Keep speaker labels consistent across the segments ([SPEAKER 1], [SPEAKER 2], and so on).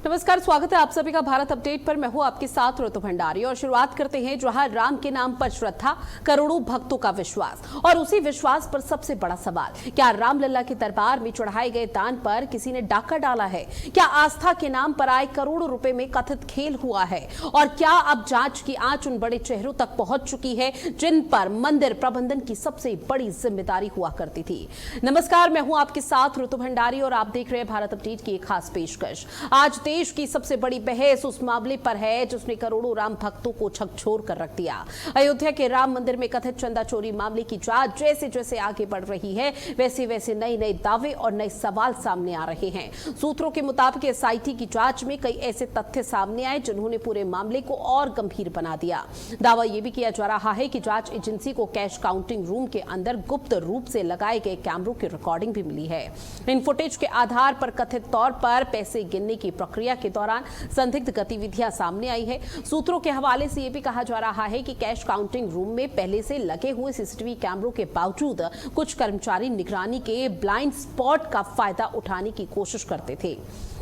[SPEAKER 1] नमस्कार, स्वागत है आप सभी का भारत अपडेट पर। मैं हूं आपके साथ ऋतु भंडारी और शुरुआत करते हैं जहां राम के नाम पर श्रद्धा, करोड़ों भक्तों का विश्वास और उसी विश्वास पर सबसे बड़ा सवाल, क्या रामलला के दरबार में चढ़ाए गए दान पर किसी ने डाका डाला है? क्या आस्था के नाम पर आए करोड़ों रुपए में कथित खेल हुआ है? और क्या अब जांच की आंच उन बड़े चेहरों तक पहुंच चुकी है जिन पर मंदिर प्रबंधन की सबसे बड़ी जिम्मेदारी हुआ करती थी? नमस्कार, मैं हूं आपके साथ ऋतु भंडारी और आप देख रहे हैं भारत अपडेट की एक खास पेशकश। आज देश की सबसे बड़ी बहस उस मामले पर है जिसने करोड़ों राम भक्तों को झकझोर कर रख दिया। अयोध्या के राम मंदिर में कथित चंदा चोरी मामले की जांच जैसे जैसे आगे बढ़ रही है वैसे वैसे नए नए दावे और नए सवाल सामने आ रहे हैं। सूत्रों के मुताबिक एसआईटी की जांच में कई ऐसे तथ्य सामने आए जिन्होंने पूरे मामले को और गंभीर बना दिया। दावा यह भी किया जा रहा है कि जांच एजेंसी को कैश काउंटिंग रूम के अंदर गुप्त रूप से लगाए गए कैमरों की रिकॉर्डिंग भी मिली है। इन फुटेज के आधार पर कथित तौर पर पैसे गिनने की प्रक्रिया के दौरान संदिग्ध गतिविधियां सामने आई है। सूत्रों के हवाले से यह भी कहा जा रहा है कि कैश काउंटिंग रूम में पहले से लगे हुए सीसीटीवी कैमरों के बावजूद कुछ कर्मचारी निगरानी के ब्लाइंड स्पॉट का फायदा उठाने की कोशिश करते थे,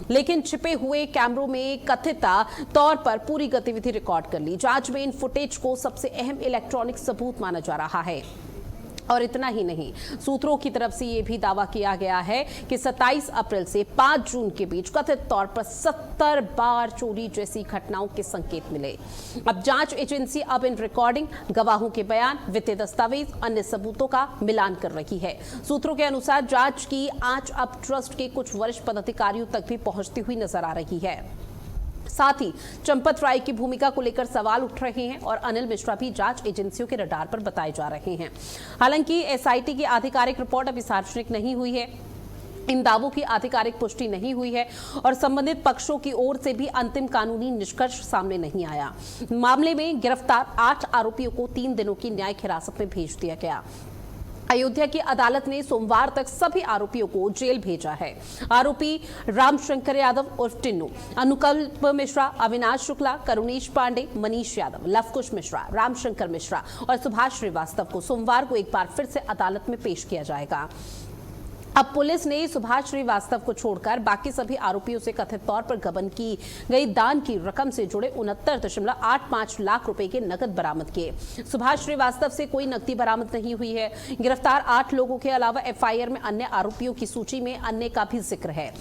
[SPEAKER 1] लेकिन छिपे हुए कैमरों में कथित तौर पर पूरी गतिविधि रिकॉर्ड कर ली। जांच में इन फुटेज को सबसे अहम इलेक्ट्रॉनिक सबूत माना जा रहा है। और इतना ही नहीं, सूत्रों की तरफ से यह भी दावा किया गया है कि 27 अप्रैल से 5 जून के बीच कथित तौर पर 70 बार चोरी जैसी घटनाओं के संकेत मिले। अब जांच एजेंसी अब इन रिकॉर्डिंग, गवाहों के बयान, वित्तीय दस्तावेज, अन्य सबूतों का मिलान कर रही है। सूत्रों के अनुसार जांच की आंच अब ट्रस्ट के कुछ वरिष्ठ पदाधिकारियों तक भी पहुंचती हुई नजर आ रही है। साथ ही चंपत राय की भूमिका को लेकर सवाल उठ रहे हैं और अनिल मिश्रा भी जांच एजेंसियों के रडार पर बताए जा रहे हैं। हालांकि एसआईटी की आधिकारिक रिपोर्ट अभी सार्वजनिक नहीं हुई है, इन दावों की आधिकारिक पुष्टि नहीं हुई है और संबंधित पक्षों की ओर से भी अंतिम कानूनी निष्कर्ष सामने नहीं आया। मामले में गिरफ्तार 8 आरोपियों को 3 दिनों की न्यायिक हिरासत में भेज दिया गया। अयोध्या की अदालत ने सोमवार तक सभी आरोपियों को जेल भेजा है। आरोपी रामशंकर यादव उर्फ टिन्नू, अनुकल्प मिश्रा, अविनाश शुक्ला, करुणेश पांडे, मनीष यादव, लवकुश मिश्रा, रामशंकर मिश्रा और सुभाष श्रीवास्तव को सोमवार को एक बार फिर से अदालत में पेश किया जाएगा। अब पुलिस ने सुभाष श्रीवास्तव को छोड़कर बाकी सभी आरोपियों से कथित तौर पर गबन की गई दान की रकम से जुड़े 69.85 लाख रुपए के नकद बरामद किए। सुभाष श्रीवास्तव से कोई नकदी बरामद नहीं हुई है। गिरफ्तार 8 लोगों के अलावा एफआईआर में अन्य आरोपियों की सूची में अन्य का भी जिक्र है,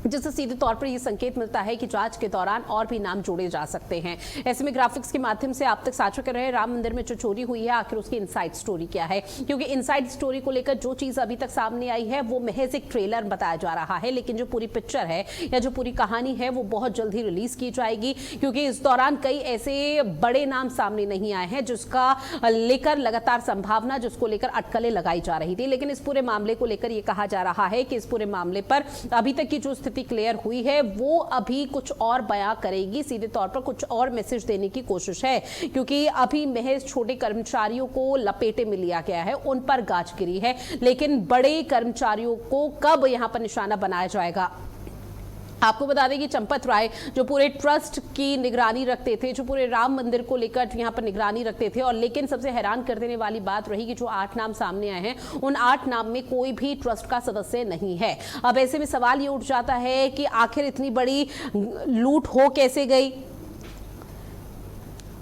[SPEAKER 1] जिससे सीधे तौर पर यह संकेत मिलता है कि जांच के दौरान और भी नाम जोड़े जा सकते हैं। ऐसे में ग्राफिक्स के माध्यम से आप तक साझा कर रहे हैं राम मंदिर में जो चोरी हुई है आखिर उसकी इनसाइड स्टोरी क्या है, क्योंकि इनसाइड स्टोरी को लेकर जो चीज अभी तक सामने आई है वो महज एक ट्रेलर बताया जा रहा है, लेकिन जो पूरी पिक्चर है या जो पूरी कहानी है वो बहुत जल्द ही रिलीज की जाएगी, क्योंकि इस दौरान कई ऐसे बड़े नाम सामने नहीं आए हैं जिसका लेकर लगातार संभावना, जिसको लेकर अटकलें लगाई जा रही थी। लेकिन इस पूरे मामले को लेकर यह कहा जा रहा है कि इस पूरे मामले पर अभी तक की जो क्लियर हुई है वो अभी कुछ और बयां करेगी, सीधे तौर पर कुछ और मैसेज देने की कोशिश है, क्योंकि अभी महज छोटे कर्मचारियों को लपेटे में लिया गया है, उन पर गाज गिरी है, लेकिन बड़े कर्मचारियों को कब यहां पर निशाना बनाया जाएगा। आपको बता दें कि चंपत राय जो पूरे ट्रस्ट की निगरानी रखते थे, जो पूरे राम मंदिर को लेकर यहाँ पर निगरानी रखते थे, और लेकिन सबसे हैरान कर देने वाली बात रही कि जो 8 नाम सामने आए हैं उन 8 नाम में कोई भी ट्रस्ट का सदस्य नहीं है। अब ऐसे में सवाल ये उठ जाता है कि आखिर इतनी बड़ी लूट हो कैसे गई,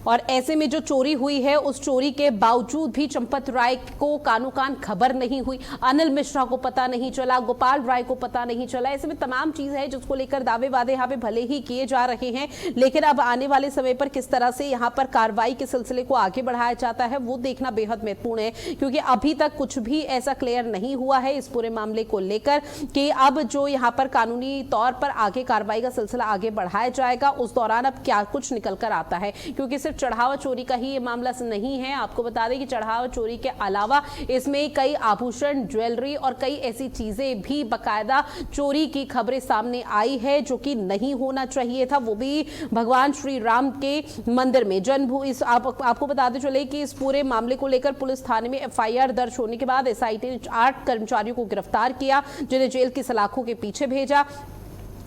[SPEAKER 1] और ऐसे में जो चोरी हुई है उस चोरी के बावजूद भी चंपत राय को कानो कान खबर नहीं हुई, अनिल मिश्रा को पता नहीं चला, गोपाल राय को पता नहीं चला। ऐसे में तमाम चीज है जिसको लेकर दावे वादे यहाँ पे भले ही किए जा रहे हैं, लेकिन अब आने वाले समय पर किस तरह से यहाँ पर कार्रवाई के सिलसिले को आगे बढ़ाया जाता है वो देखना बेहद महत्वपूर्ण है, क्योंकि अभी तक कुछ भी ऐसा क्लियर नहीं हुआ है इस पूरे मामले को लेकर कि अब जो यहाँ पर कानूनी तौर पर आगे कार्रवाई का सिलसिला आगे बढ़ाया जाएगा उस दौरान अब क्या कुछ निकल कर आता है, क्योंकि सिर्फ चढ़ावा चोरी का ही ये मामला नहीं है। आपको बता दें कि चढ़ावा चोरी के अलावा इसमें कई आभूषण, ज्वेलरी और कई ऐसी चीजें भी बकायदा चोरी की खबरें सामने आई है जो कि नहीं होना चाहिए था, वो भी भगवान श्री राम के मंदिर में जन्मभूमि। आपको बताते चले कि इस पूरे मामले को लेकर पुलिस थाने में एफआईआर दर्ज होने के बाद एसआईटी ने 8 कर्मचारियों को गिरफ्तार किया, जिन्हें जेल की सलाखों के पीछे भेजा।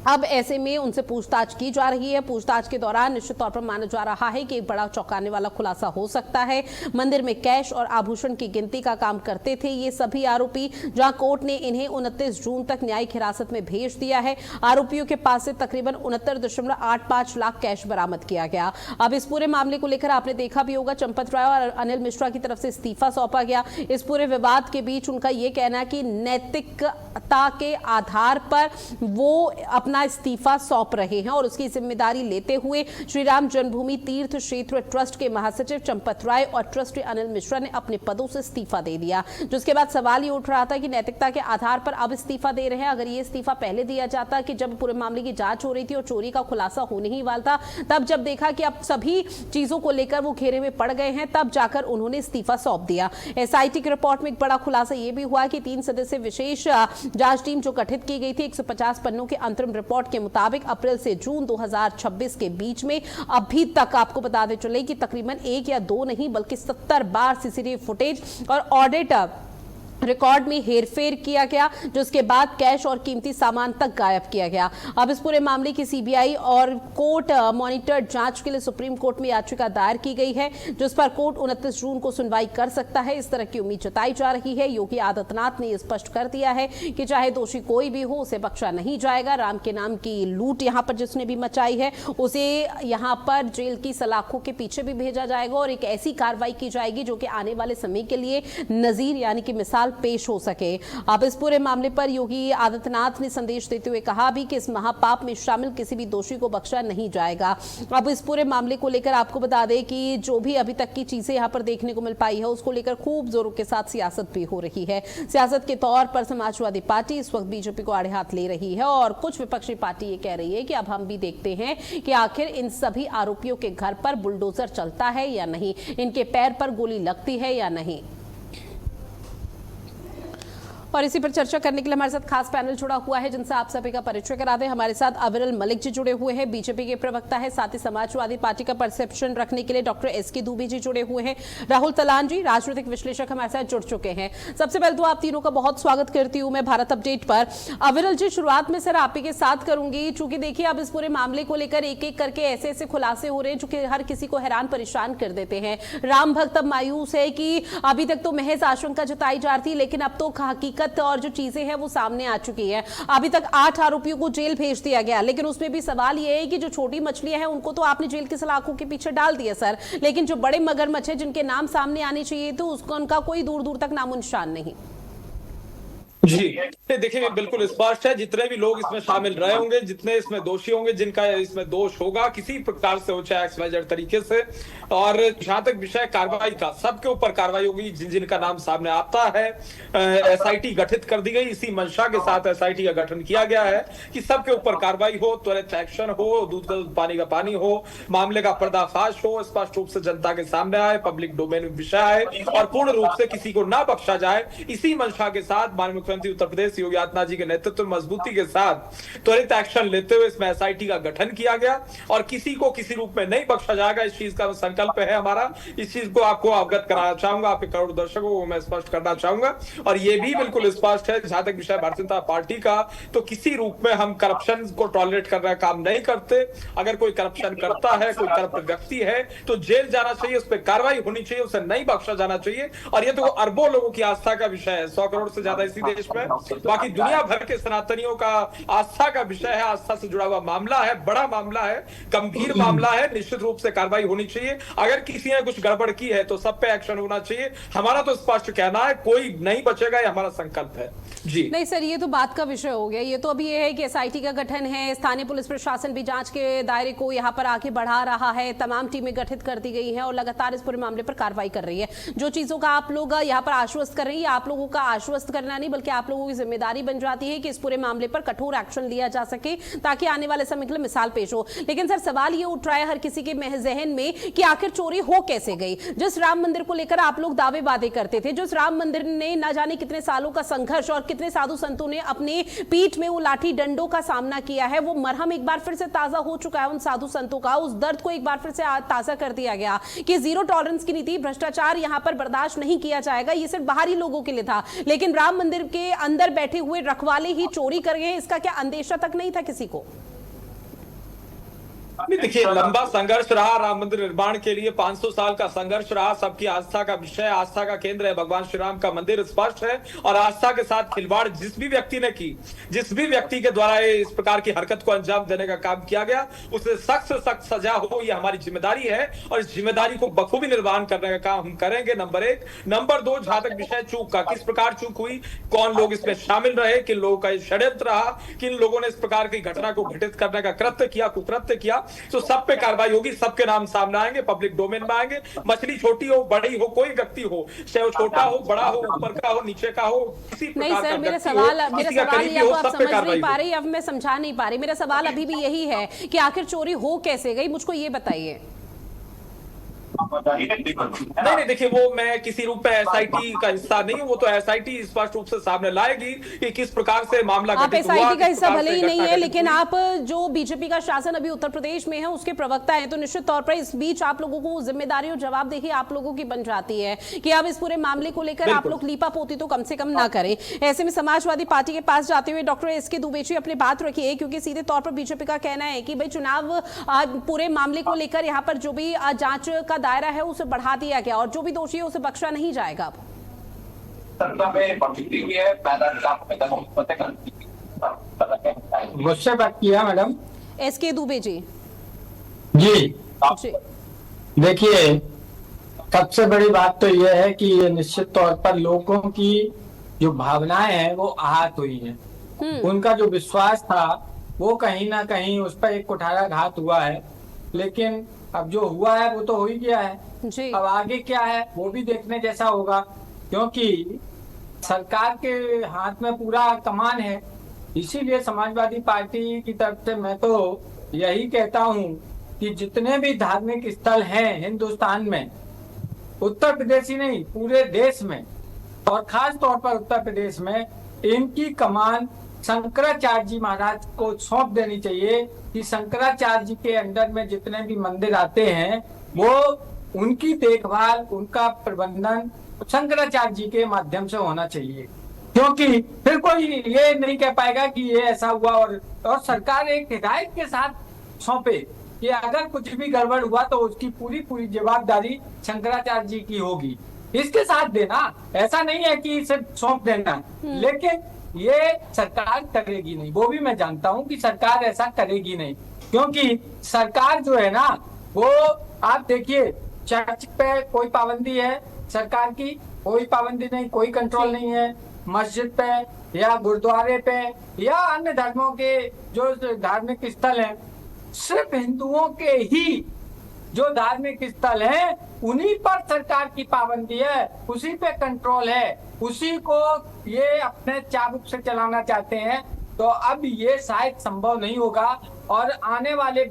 [SPEAKER 1] अब ऐसे में उनसे पूछताछ की जा रही है। पूछताछ के दौरान निश्चित तौर पर माना जा रहा है कि एक बड़ा चौंकाने वाला खुलासा हो सकता है। मंदिर में कैश और आभूषण की गिनती का काम करते थे ये सभी आरोपी, जहां कोर्ट ने इन्हें 29 जून तक न्यायिक हिरासत में भेज दिया है। आरोपियों के पास से तकरीबन 69.85 लाख कैश बरामद किया गया। अब इस पूरे मामले को लेकर आपने देखा भी होगा, चंपत राय और अनिल मिश्रा की तरफ से इस्तीफा सौंपा गया। इस पूरे विवाद के बीच उनका यह कहना है कि नैतिकता के आधार पर वो अपना इस्तीफा सौंप रहे हैं और उसकी जिम्मेदारी लेते हुए श्री राम जन्मभूमि तीर्थ क्षेत्र ट्रस्ट के महासचिव चंपत राय और ट्रस्टी अनिल मिश्रा ने अपने पदों से इस्तीफा दे दिया। जिसके बाद सवाल ये उठ रहा था कि नैतिकता के आधार पर अब इस्तीफा दे रहे हैं। अगर ये इस्तीफा पहले दिया जाता कि जब पूरे मामले की जांच हो रही थी और चोरी का खुलासा होने ही वाला था, तब जब देखा कि अब सभी चीजों को लेकर वो घेरे में पड़ गए हैं, तब जाकर उन्होंने इस्तीफा सौंप दिया। एसआईटी की रिपोर्ट में एक बड़ा खुलासा यह भी हुआ कि 3 सदस्यीय विशेष जांच टीम जो गठित की गई थी 150 पन्नों के अंतरिम रिपोर्ट के मुताबिक अप्रैल से जून 2026 के बीच में अभी तक आपको बताते चले कि तकरीबन 1 या 2 नहीं बल्कि 70 बार सीसीटीवी फुटेज और ऑडिट रिकॉर्ड में हेरफेर किया गया, जिसके बाद कैश और कीमती सामान तक गायब किया गया। अब इस पूरे मामले की सीबीआई और कोर्ट मॉनिटर्ड जांच के लिए सुप्रीम कोर्ट में याचिका दायर की गई है, जिस पर कोर्ट 29 जून को सुनवाई कर सकता है। इस तरह की उम्मीद जताई जा रही है। योगी आदित्यनाथ ने स्पष्ट कर दिया है कि चाहे दोषी कोई भी हो, उसे बख्शा नहीं जाएगा। राम के नाम की लूट यहां पर जिसने भी मचाई है, उसे यहां पर जेल की सलाखों के पीछे भी भेजा जाएगा और एक ऐसी कार्रवाई की जाएगी जो कि आने वाले समय के लिए नजीर यानी कि मिसाल पेश हो सके। अब इस पूरे मामले पर योगी आदित्यनाथ ने संदेश देते हुए कहा भी कि इस महापाप में शामिल किसी भी दोषी को बख्शा नहीं जाएगा। अब इस पूरे मामले को लेकर आपको बता दें कि जो भी अभी तक की चीजें यहां पर देखने को मिल पाई है, उसको लेकर खूब जोरों के साथ सियासत भी हो रही है। सियासत के तौर पर समाजवादी पार्टी इस वक्त बीजेपी को आड़े हाथ ले रही है और कुछ विपक्षी पार्टी ये कह रही है कि अब हम भी देखते हैं कि आखिर इन सभी आरोपियों के घर पर बुलडोजर चलता है या नहीं, इनके पैर पर गोली लगती है या नहीं। और इसी पर चर्चा करने के लिए हमारे साथ खास पैनल जुड़ा हुआ है, जिनसे आप सभी का परिचय करा दें। हमारे साथ अविरल मलिक जी जुड़े हुए हैं, बीजेपी के प्रवक्ता है, साथ ही समाजवादी पार्टी का परसेप्शन रखने के लिए डॉक्टर एसके दुबे जी जुड़े हुए हैं, राहुल तलान जी राजनीतिक विश्लेषक हमारे साथ जुड़ चुके हैं। सबसे पहले तो आप तीनों का बहुत स्वागत करती हूं मैं भारत अपडेट पर। अविरल जी, शुरुआत में सर आप ही के साथ करूंगी, चूंकि देखिए अब इस पूरे मामले को लेकर एक एक करके ऐसे ऐसे खुलासे हो रहे हैं जो कि हर किसी को हैरान परेशान कर देते हैं। राम भक्त अब मायूस है कि अभी तक तो महज आशंका जताई जा रही थी, लेकिन अब तो हकीकत और जो चीजें हैं वो सामने आ चुकी है। अभी तक 8 आरोपियों को जेल भेज दिया गया, लेकिन उसमें भी सवाल ये है कि जो छोटी मछलियां हैं उनको तो आपने जेल की सलाखों के पीछे डाल दिया सर, लेकिन जो बड़े मगरमच्छ हैं जिनके नाम सामने आने चाहिए तो उसको उनका कोई दूर दूर तक नामो निशान नहीं।
[SPEAKER 2] जी देखिए, बिल्कुल स्पष्ट है, जितने भी लोग इसमें शामिल रहे होंगे, जितने इसमें दोषी होंगे, जिनका इसमें दोष होगा किसी प्रकार से हो, चाहे एक्सवाइजेड तरीके से, और जहां तक विषय कार्रवाई का, सबके ऊपर कार्रवाई होगी जिनका नाम सामने आता है। एसआईटी गठित कर दी गई, इसी मंशा के साथ एसआईटी का गठन किया गया है कि सबके ऊपर कार्रवाई हो, त्वरित एक्शन हो, दूध का पानी का पानी हो, मामले का पर्दाफाश हो, स्पष्ट रूप से जनता के सामने आए, पब्लिक डोमेन में विषय आए और पूर्ण रूप से किसी को ना बख्शा जाए। इसी मंशा के साथ माननीय मुख्यमंत्री उत्तर प्रदेश योगी आदित्यनाथ जी के नेतृत्व में मजबूती के साथ त्वरित एक्शन लेते हुए इसमें एसआईटी का गठन किया गया और किसी को किसी रूप में नहीं बख्शा जाएगा। इस चीज का संकल्प है हमारा। इस चीज को आपको अवगत कराना चाहूंगा, आपके करोड़ों दर्शकों को मैं स्पष्ट करना चाहूंगा। और यह भी बिल्कुल स्पष्ट है, जहां तक विषय भारतीय जनता पार्टी का, तो किसी रूप में हम करप्शन को टॉलरेट करने का काम नहीं करते। अगर कोई करप्शन करता है, कोई करप्ट व्यक्ति है, तो जेल जाना चाहिए, उस पर कार्रवाई होनी चाहिए, उसे नहीं बख्शा जाना चाहिए। और ये तो अरबों लोगों की आस्था का विषय है, 100 करोड़ से ज्यादा इसी देश में, बाकी दुनिया भर के सनातनियों का आस्था का विषय है, आस्था से जुड़ा हुआ मामला है, बड़ा मामला है, गंभीर मामला है। निश्चित रूप से कार्रवाई होनी चाहिए। अगर किसी ने कुछ गड़बड़ की है तो सब पे एक्शन होना चाहिए। हमारा तो स्पष्ट कहना है, कोई नहीं बचेगा, ये हमारा संकल्प है। जी
[SPEAKER 1] नहीं सर, ये तो बात का विषय हो गया। ये तो अभी ये है कि एसआईटी का गठन है, स्थानीय पुलिस प्रशासन भी जांच के दायरे को यहाँ पर आगे बढ़ा रहा है, तमाम टीमें गठित कर दी गई हैं और लगातार इस पूरे मामले पर कार्रवाई कर रही है। जो चीजों का आप लोग यहाँ पर आश्वस्त कर रहे हैं, आप लोगों का आश्वस्त करना नहीं बल्कि आप लोगों की जिम्मेदारी बन जाती है कि इस पूरे मामले पर कठोर एक्शन लिया जा सके ताकि आने वाले समय के लिए मिसाल पेश हो। लेकिन सर सवाल ये उठ रहा है हर किसी के जहन में कि आखिर चोरी हो कैसे गई। जिस राम मंदिर को लेकर आप लोग दावे वादे करते थे, जिस राम मंदिर ने न जाने कितने सालों का संघर्ष और कितने साधु संतों ने अपने पीठ में वो लाठी डंडों का सामना किया है, वो मरहम एक बार फिर से ताजा हो चुका है उन साधु संतों का। उस दर्द को एक बार फिर से ताजा कर दिया गया कि जीरो टॉलरेंस की नीति, भ्रष्टाचार यहां पर बर्दाश्त नहीं किया जाएगा। ये सिर्फ बाहरी लोगों के लिए था, लेकिन राम मंदिर के अंदर बैठे हुए रखवाले ही चोरी कर गए, इसका क्या अंदेशा तक नहीं था किसी को?
[SPEAKER 2] नहीं, देखिए, लंबा संघर्ष रहा राम मंदिर निर्माण के लिए, 500 साल का संघर्ष रहा, सबकी आस्था का विषय, आस्था का केंद्र है भगवान श्री राम का मंदिर, स्पष्ट है। और आस्था के साथ खिलवाड़ जिस भी व्यक्ति ने की, जिस भी व्यक्ति के द्वारा इस प्रकार की हरकत को अंजाम देने का काम किया गया, उसे सख्त से सख्त सजा हो, ये हमारी जिम्मेदारी है और इस जिम्मेदारी को बखूबी निर्वहन करने का काम हम करेंगे, नंबर 1। नंबर 2, जहां तक विषय चूक का, किस प्रकार चूक हुई, कौन लोग इसमें शामिल रहे, किन लोगों का षड्यंत्र रहा, किन लोगों ने इस प्रकार की घटना को घटित करने का कृत्य किया, कुकृत्य किया, तो सब पे कार्रवाई होगी, सबके नाम सामने आएंगे, पब्लिक डोमेन में आएंगे। मछली छोटी हो बड़ी हो, कोई व्यक्ति हो, चाहे वो छोटा हो, बड़ा हो, ऊपर का हो, नीचे का हो, किसी
[SPEAKER 1] नहीं
[SPEAKER 2] प्रकार
[SPEAKER 1] सर,
[SPEAKER 2] का
[SPEAKER 1] मेरा
[SPEAKER 2] व्यक्ति
[SPEAKER 1] सवाल
[SPEAKER 2] हो, किसी
[SPEAKER 1] या
[SPEAKER 2] का करीबी
[SPEAKER 1] तो
[SPEAKER 2] हो,
[SPEAKER 1] आप
[SPEAKER 2] सब पे
[SPEAKER 1] समझ नहीं
[SPEAKER 2] कार्रवाई
[SPEAKER 1] पा
[SPEAKER 2] होगी।
[SPEAKER 1] रही, अब मैं समझा नहीं पा रही। मेरा सवाल अभी भी यही है कि आखिर चोरी हो कैसे गई, मुझको ये बताइए।
[SPEAKER 2] नहीं, देखिए, वो मैं किसी रूप में एसआईटी का हिस्सा नहीं हूं, वो तो एसआईटी स्पष्ट रूप से सामने लाएगी कि किस प्रकार से मामला
[SPEAKER 1] आप
[SPEAKER 2] घटित हुआ,
[SPEAKER 1] एसआईटी का
[SPEAKER 2] किस
[SPEAKER 1] हिस्सा
[SPEAKER 2] प्रकार
[SPEAKER 1] भले
[SPEAKER 2] से
[SPEAKER 1] ही नहीं
[SPEAKER 2] घटना
[SPEAKER 1] है,
[SPEAKER 2] घटित
[SPEAKER 1] लेकिन
[SPEAKER 2] हुई।
[SPEAKER 1] आप जो बीजेपी का शासन अभी उत्तर प्रदेश में है उसके प्रवक्ता हैं, तो निश्चित तौर पर इस बीच आप लोगों को जिम्मेदारी और जवाबदेही आप लोगों की बन जाती है कि अब इस पूरे मामले को लेकर आप लोग लीपापोती तो कम से कम ना करें। ऐसे में समाजवादी पार्टी के पास जाते हुए डॉक्टर एसके दुबे जी अपनी बात रखिए, क्योंकि सीधे तौर पर बीजेपी का कहना है कि भाई चुनाव पूरे मामले को लेकर यहाँ पर जो भी जांच का दायरा है उसे बढ़ा दिया गया और जो भी दोषी है उसे बख्शा नहीं जाएगा।
[SPEAKER 3] मुझसे बात किया मैडम
[SPEAKER 1] एसके दुबे जी।
[SPEAKER 3] जी।
[SPEAKER 1] जी
[SPEAKER 3] देखिए, सबसे बड़ी बात तो यह है कि ये निश्चित तौर पर लोगों की जो भावनाएं हैं वो आहत हुई हैं। उनका जो विश्वास था वो कहीं ना कहीं उस पर एक कुठाराघात हुआ है, लेकिन अब जो हुआ है वो तो हो ही गया है।
[SPEAKER 1] जी।
[SPEAKER 3] अब आगे क्या है वो भी देखने जैसा होगा, क्योंकि सरकार के हाथ में पूरा कमान है। इसीलिए समाजवादी पार्टी की तरफ से मैं तो यही कहता हूँ कि जितने भी धार्मिक स्थल हैं हिंदुस्तान में, उत्तर प्रदेश ही नहीं पूरे देश में और खास तौर पर उत्तर प्रदेश में, इनकी कमान शंकराचार्य जी महाराज को सौंप देनी चाहिए कि शंकराचार्य जी के अंडर में जितने भी मंदिर आते हैं वो उनकी देखभाल, उनका प्रबंधन शंकराचार्य जी के माध्यम से होना चाहिए, क्योंकि फिर कोई ये नहीं कह पाएगा कि ये ऐसा हुआ। और सरकार एक हिदायत के साथ सौंपे कि अगर कुछ भी गड़बड़ हुआ तो उसकी पूरी जवाबदारी शंकराचार्य जी की होगी, इसके साथ देना। ऐसा नहीं है कि इसे सौंप देना, लेकिन ये सरकार करेगी नहीं, वो भी मैं जानता हूँ कि सरकार ऐसा करेगी नहीं, क्योंकि सरकार जो है ना वो, आप देखिए, चर्च पे कोई पाबंदी है सरकार की? कोई पाबंदी नहीं, कोई कंट्रोल नहीं है। मस्जिद पे या गुरुद्वारे पे या अन्य धर्मों के जो धार्मिक स्थल हैं, सिर्फ हिंदुओं के ही जो धार्मिक स्थल हैं उन्हीं पर सरकार की पाबंदी है, उसी पे कंट्रोल है, उसी को ये अपने चाबुक से चलाना चाहते हैं। तो अब ये शायद संभव नहीं होगा और आने वाले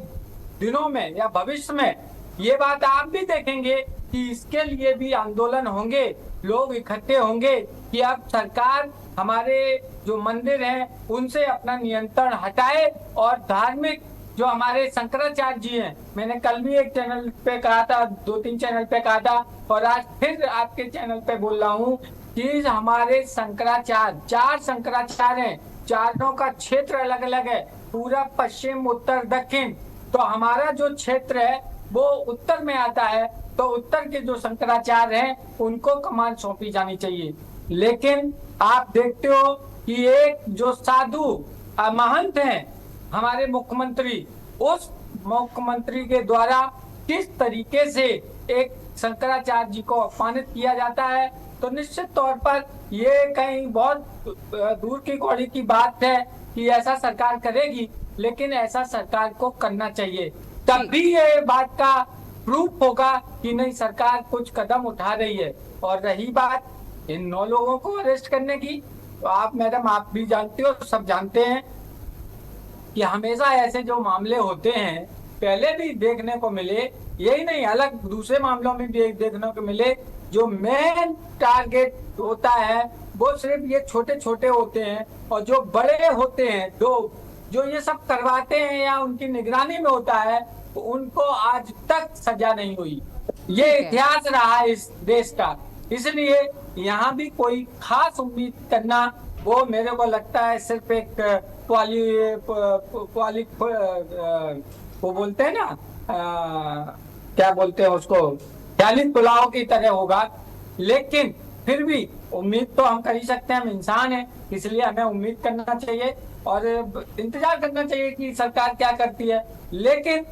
[SPEAKER 3] दिनों में या भविष्य में ये बात आप भी देखेंगे कि इसके लिए भी आंदोलन होंगे, लोग इकट्ठे होंगे कि अब सरकार हमारे जो मंदिर हैं उनसे अपना नियंत्रण हटाए और धार्मिक जो हमारे शंकराचार्य जी हैं, मैंने कल भी एक चैनल पे कहा था, 2-3 चैनल पे कहा था और आज फिर आपके चैनल पे बोल रहा हूँ कि हमारे शंकराचार्य, 4 शंकराचार्य हैं, चारों का क्षेत्र अलग अलग है, पूरा पश्चिम उत्तर दक्षिण। तो हमारा जो क्षेत्र है वो उत्तर में आता है, तो उत्तर के जो शंकराचार्य हैं उनको कमान सौंपी जानी चाहिए। लेकिन आप देखते हो कि एक जो साधु महंत हैं हमारे मुख्यमंत्री, उस मुख्यमंत्री के द्वारा किस तरीके से एक शंकराचार्य जी को अपमानित किया जाता है, तो निश्चित तौर पर ये कहीं बहुत दूर की कौड़ी की बात है कि ऐसा सरकार करेगी, लेकिन ऐसा सरकार को करना चाहिए, तब भी ये बात का प्रूफ होगा कि नहीं सरकार कुछ कदम उठा रही है। और रही बात इन 9 लोगों को अरेस्ट करने की, तो आप मैडम आप भी जानते हो, सब जानते हैं कि हमेशा ऐसे जो मामले होते हैं पहले भी देखने को मिले, यही नहीं अलग दूसरे मामलों में भी देखने को मिले, जो मेन टारगेट होता है वो सिर्फ ये छोटे छोटे होते हैं और जो बड़े होते हैं जो ये सब करवाते हैं या उनकी निगरानी में होता है तो उनको आज तक सजा नहीं हुई। ये इतिहास रहा इस देश का, इसलिए यहाँ भी कोई खास उम्मीद करना वो मेरे को लगता है सिर्फ एक वो बोलते हैं ना, क्या बोलते हैं उसको, ख्याली पुलाव की तरह होगा। लेकिन फिर भी उम्मीद तो हम कर ही सकते हैं, हम इंसान हैं, इसलिए हमें उम्मीद करना चाहिए और इंतजार करना चाहिए कि सरकार क्या करती है। लेकिन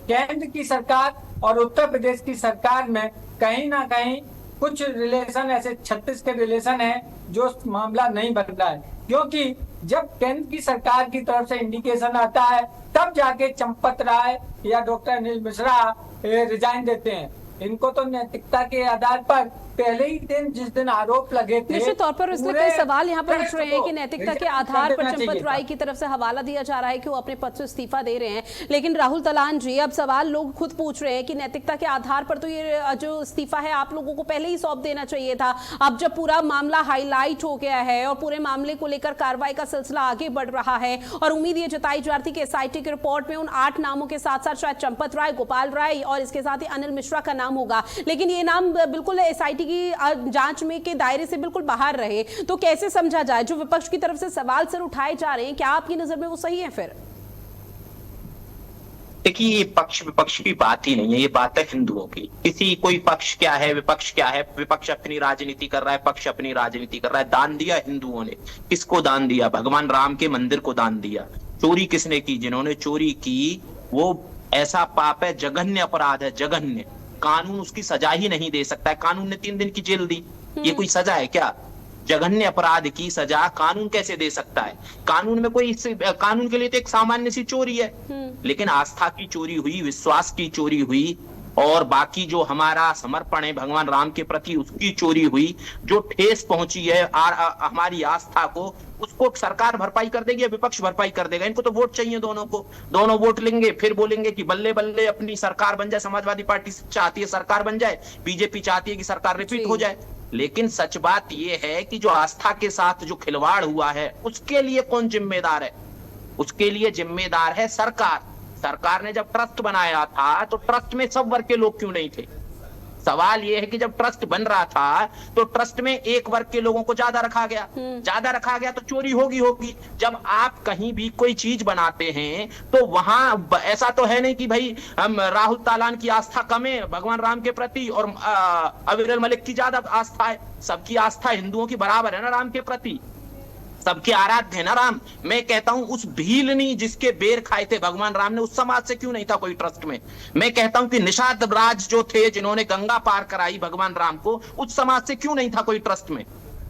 [SPEAKER 3] केंद्र की सरकार और उत्तर प्रदेश की सरकार में कहीं ना कहीं कुछ रिलेशन ऐसे 36 के रिलेशन है जो मामला नहीं बन रहा है, क्योंकि जब केंद्र की सरकार की तरफ से इंडिकेशन आता है तब जाके चंपत राय या डॉक्टर अनिल मिश्रा रिजाइन देते हैं। इनको तो नैतिकता के आधार पर पहले ही दिन जिस दिन आरोप लगे थे,
[SPEAKER 1] निश्चित तौर पर इसलिए कई सवाल यहाँ पर उठ रहे हैं कि नैतिकता के आधार पर चंपत राय की तरफ से हवाला दिया जा रहा है कि वो अपने पद से इस्तीफा दे रहे हैं। लेकिन राहुल तलान जी, अब सवाल लोग खुद पूछ रहे हैं कि नैतिकता के आधार पर तो ये जो इस्तीफा है आप लोगों को पहले ही सौंप देना चाहिए था। अब जब पूरा मामला हाईलाइट हो गया है और पूरे मामले को लेकर कार्रवाई का सिलसिला आगे बढ़ रहा है और उम्मीद ये जताई जा रही थी कि एसआईटी की रिपोर्ट में उन 8 नामों के साथ साथ शायद चंपत राय, गोपाल राय और इसके साथ ही अनिल मिश्रा का नाम होगा, लेकिन ये नाम बिल्कुल एसआईटी की जांच में के दायरे से बिल्कुल बाहर रहे, तो कैसे समझा जाए? जो विपक्ष की तरफ से सवाल सर उठाए जा रहे हैं, क्या आपकी नजर में वो सही है? फिर
[SPEAKER 4] देखिए, ये पक्ष विपक्ष की बात ही नहीं है, ये बात है हिंदुओं की। किसी कोई पक्ष क्या है, विपक्ष क्या है? विपक्ष अपनी राजनीति कर रहा है, पक्ष अपनी राजनीति कर रहा है। दान दिया हिंदुओं ने, किसको दान दिया? भगवान राम के मंदिर को दान दिया। चोरी किसने की? जिन्होंने चोरी की वो ऐसा पाप है, जघन्य अपराध है, जघन्य। कानून उसकी सजा ही नहीं दे सकता है। कानून ने 3 दिन की जेल दी, ये कोई सजा है क्या? जघन्य अपराध की सजा कानून कैसे दे सकता है? कानून में कोई, कानून के लिए तो एक सामान्य सी चोरी है, लेकिन आस्था की चोरी हुई, विश्वास की चोरी हुई और बाकी जो हमारा समर्पण है भगवान राम के प्रति उसकी चोरी हुई। जो ठेस पहुंची है हमारी आस्था को, उसको सरकार भरपाई कर देगी या विपक्ष भरपाई कर देगा? इनको तो वोट चाहिए दोनों को। दोनों वोट लेंगे, फिर बोलेंगे कि बल्ले बल्ले अपनी सरकार बन जाए। समाजवादी पार्टी चाहती है सरकार बन जाए, बीजेपी चाहती है कि सरकार रिपीट हो जाए। लेकिन सच बात यह है कि जो आस्था के साथ जो खिलवाड़ हुआ है उसके लिए कौन जिम्मेदार है? उसके लिए जिम्मेदार है सरकार। सरकार ने जब ट्रस्ट बनाया था तो ट्रस्ट में सब वर्ग के लोग क्यों नहीं थे? सवाल यह है कि जब ट्रस्ट बन रहा था तो ट्रस्ट में एक वर्ग के लोगों को ज्यादा रखा गया, ज्यादा रखा गया तो चोरी होगी। जब आप कहीं भी कोई चीज बनाते हैं तो वहां ऐसा तो है नहीं कि भाई हम राहुल तालान की आस्था कम है भगवान राम के प्रति और अविरल मलिक की ज्यादा आस्था है। सबकी आस्था हिंदुओं की बराबर है ना राम के प्रति, सबके आराध्य है ना राम। मैं कहता हूं उस भीलनी जिसके बेर खाए थे भगवान राम ने, उस समाज से क्यों नहीं था कोई ट्रस्ट में? मैं कहता हूं कि निषाद राज जो थे जिन्होंने गंगा पार कराई भगवान राम को, उस समाज से क्यों नहीं था कोई ट्रस्ट में?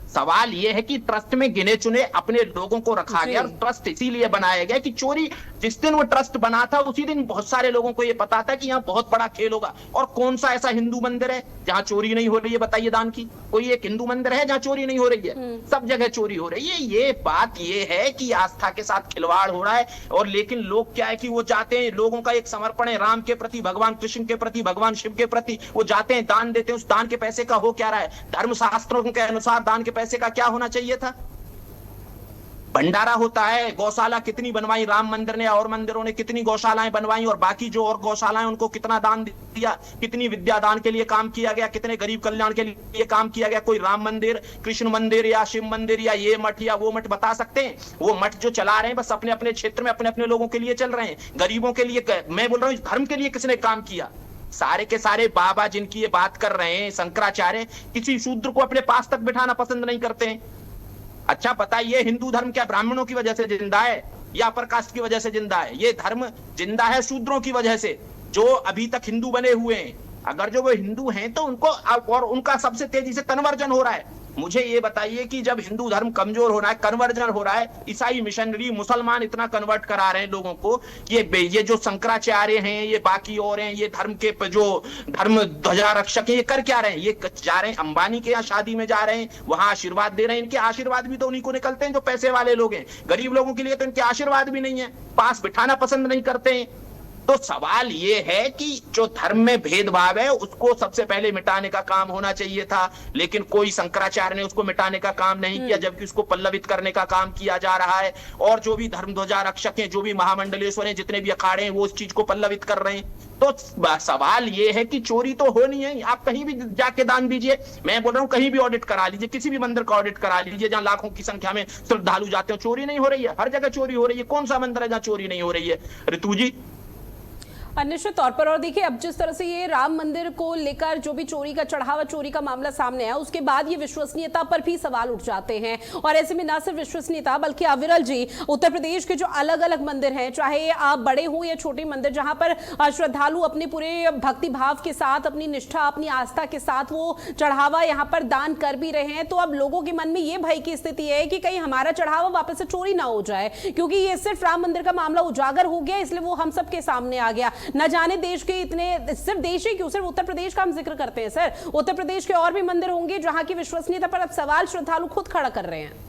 [SPEAKER 4] सवाल यह है कि ट्रस्ट में गिने चुने अपने लोगों को रखा गया और ट्रस्ट इसीलिए बनाया गया कि चोरी, जिस दिन वो ट्रस्ट बना था उसी दिन बहुत सारे लोगों को यह पता था कि यहाँ बहुत बड़ा खेल होगा। और कौन सा ऐसा हिंदू मंदिर है जहां चोरी नहीं हो रही है? बताइए दान की कोई एक हिंदू मंदिर है जहां चोरी नहीं हो रही है? सब जगह चोरी हो रही है। ये बात ये है कि आस्था के साथ खिलवाड़ हो रहा है। और लेकिन लोग क्या है कि वो जाते हैं, लोगों का एक समर्पण है राम के प्रति, भगवान कृष्ण के प्रति, भगवान शिव के प्रति, वो जाते हैं दान देते हैं। उस दान के पैसे का हो क्या रहा है? धर्मशास्त्रों के अनुसार दान के पैसे का क्या होना चाहिए था? भंडारा होता है, गौशाला कितनी बनवाई राम मंदिर ने और मंदिरों ने, कितनी गौशालाएं बनवाई और बाकी जो और गौशालाएं उनको कितना दान दिया, कितनी विद्यादान के लिए काम किया गया, कितने गरीब कल्याण के लिए काम किया गया। कोई राम मंदिर, कृष्ण मंदिर या शिव मंदिर या ये मठ या वो मठ बता सकते हैं? वो मठ जो चला रहे हैं बस अपने अपने क्षेत्र में अपने अपने लोगों के लिए चल रहे हैं, गरीबों के लिए। मैं बोल रहा हूँ धर्म के लिए किसने काम किया? सारे के सारे बाबा जिनकी ये बात कर रहे हैं, शंकराचार्य, किसी शूद्र को अपने पास तक बिठाना पसंद नहीं करते हैं। अच्छा बताइए, हिंदू धर्म क्या ब्राह्मणों की वजह से जिंदा है या अपर कास्ट की वजह से जिंदा है? ये धर्म जिंदा है शूद्रों की वजह से, जो अभी तक हिंदू बने हुए हैं। अगर जो वो हिंदू हैं तो उनको, और उनका सबसे तेजी से कन्वर्जन हो रहा है। मुझे ये बताइए कि जब हिंदू धर्म कमजोर हो रहा है, कन्वर्जन हो रहा है, ईसाई मिशनरी मुसलमान इतना कन्वर्ट करा रहे हैं लोगों को, ये जो शंकराचार्य हैं, ये बाकी और हैं, ये धर्म के जो धर्म ध्वजा रक्षक हैं, ये कर क्या रहे हैं? ये जा रहे हैं अंबानी के यहाँ शादी में जा रहे हैं, वहां आशीर्वाद दे रहे हैं। इनके आशीर्वाद भी तो उन्हीं को निकलते हैं जो पैसे वाले लोग हैं। गरीब लोगों के लिए तो इनके आशीर्वाद भी नहीं है, पास बिठाना पसंद नहीं करते हैं। तो सवाल ये है कि जो धर्म में भेदभाव है उसको सबसे पहले मिटाने का काम होना चाहिए था, लेकिन कोई शंकराचार्य ने उसको मिटाने का काम नहीं किया, जबकि उसको पल्लवित करने का काम किया जा रहा है। और जो भी धर्म ध्वजा रक्षक हैं, जो भी महामंडलेश्वर हैं, जितने भी अखाड़े हैं, वो उस चीज को पल्लवित कर रहे हैं। तो सवाल ये है कि चोरी तो हो नहीं है, आप कहीं भी जाके दान दीजिए, मैं बोल रहा हूँ कहीं भी ऑडिट करा लीजिए, किसी भी मंदिर का ऑडिट करा लीजिए जहां लाखों की संख्या में श्रद्धालु जाते हो, चोरी नहीं हो रही है। हर जगह चोरी हो रही है, कौन सा मंदिर है जहां चोरी नहीं हो रही है? ऋतु जी
[SPEAKER 1] निश्चित तौर पर। और देखिए, अब जिस तरह से ये राम मंदिर को लेकर जो भी चोरी का चढ़ावा, चोरी का मामला सामने आया, उसके बाद ये विश्वसनीयता पर भी सवाल उठ जाते हैं। और ऐसे में ना सिर्फ विश्वसनीयता, बल्कि अविरल जी, उत्तर प्रदेश के जो अलग अलग मंदिर हैं, चाहे आप बड़े हो या छोटे मंदिर, जहां पर श्रद्धालु अपने पूरे भक्ति भाव के साथ, अपनी निष्ठा, अपनी आस्था के साथ वो चढ़ावा यहाँ पर दान कर भी रहे हैं, तो अब लोगों के मन में ये भय की स्थिति है कि कहीं हमारा चढ़ावा वापस से चोरी ना हो जाए, क्योंकि ये सिर्फ राम मंदिर का मामला उजागर हो गया, इसलिए वो हम सबके सामने आ गया। न जाने देश के इतने, सिर्फ देश ही क्यों, सिर्फ उत्तर प्रदेश का हम जिक्र करते हैं सर, उत्तर प्रदेश के और भी मंदिर होंगे जहां की विश्वसनीयता पर अब सवाल श्रद्धालु खुद खड़ा कर रहे हैं।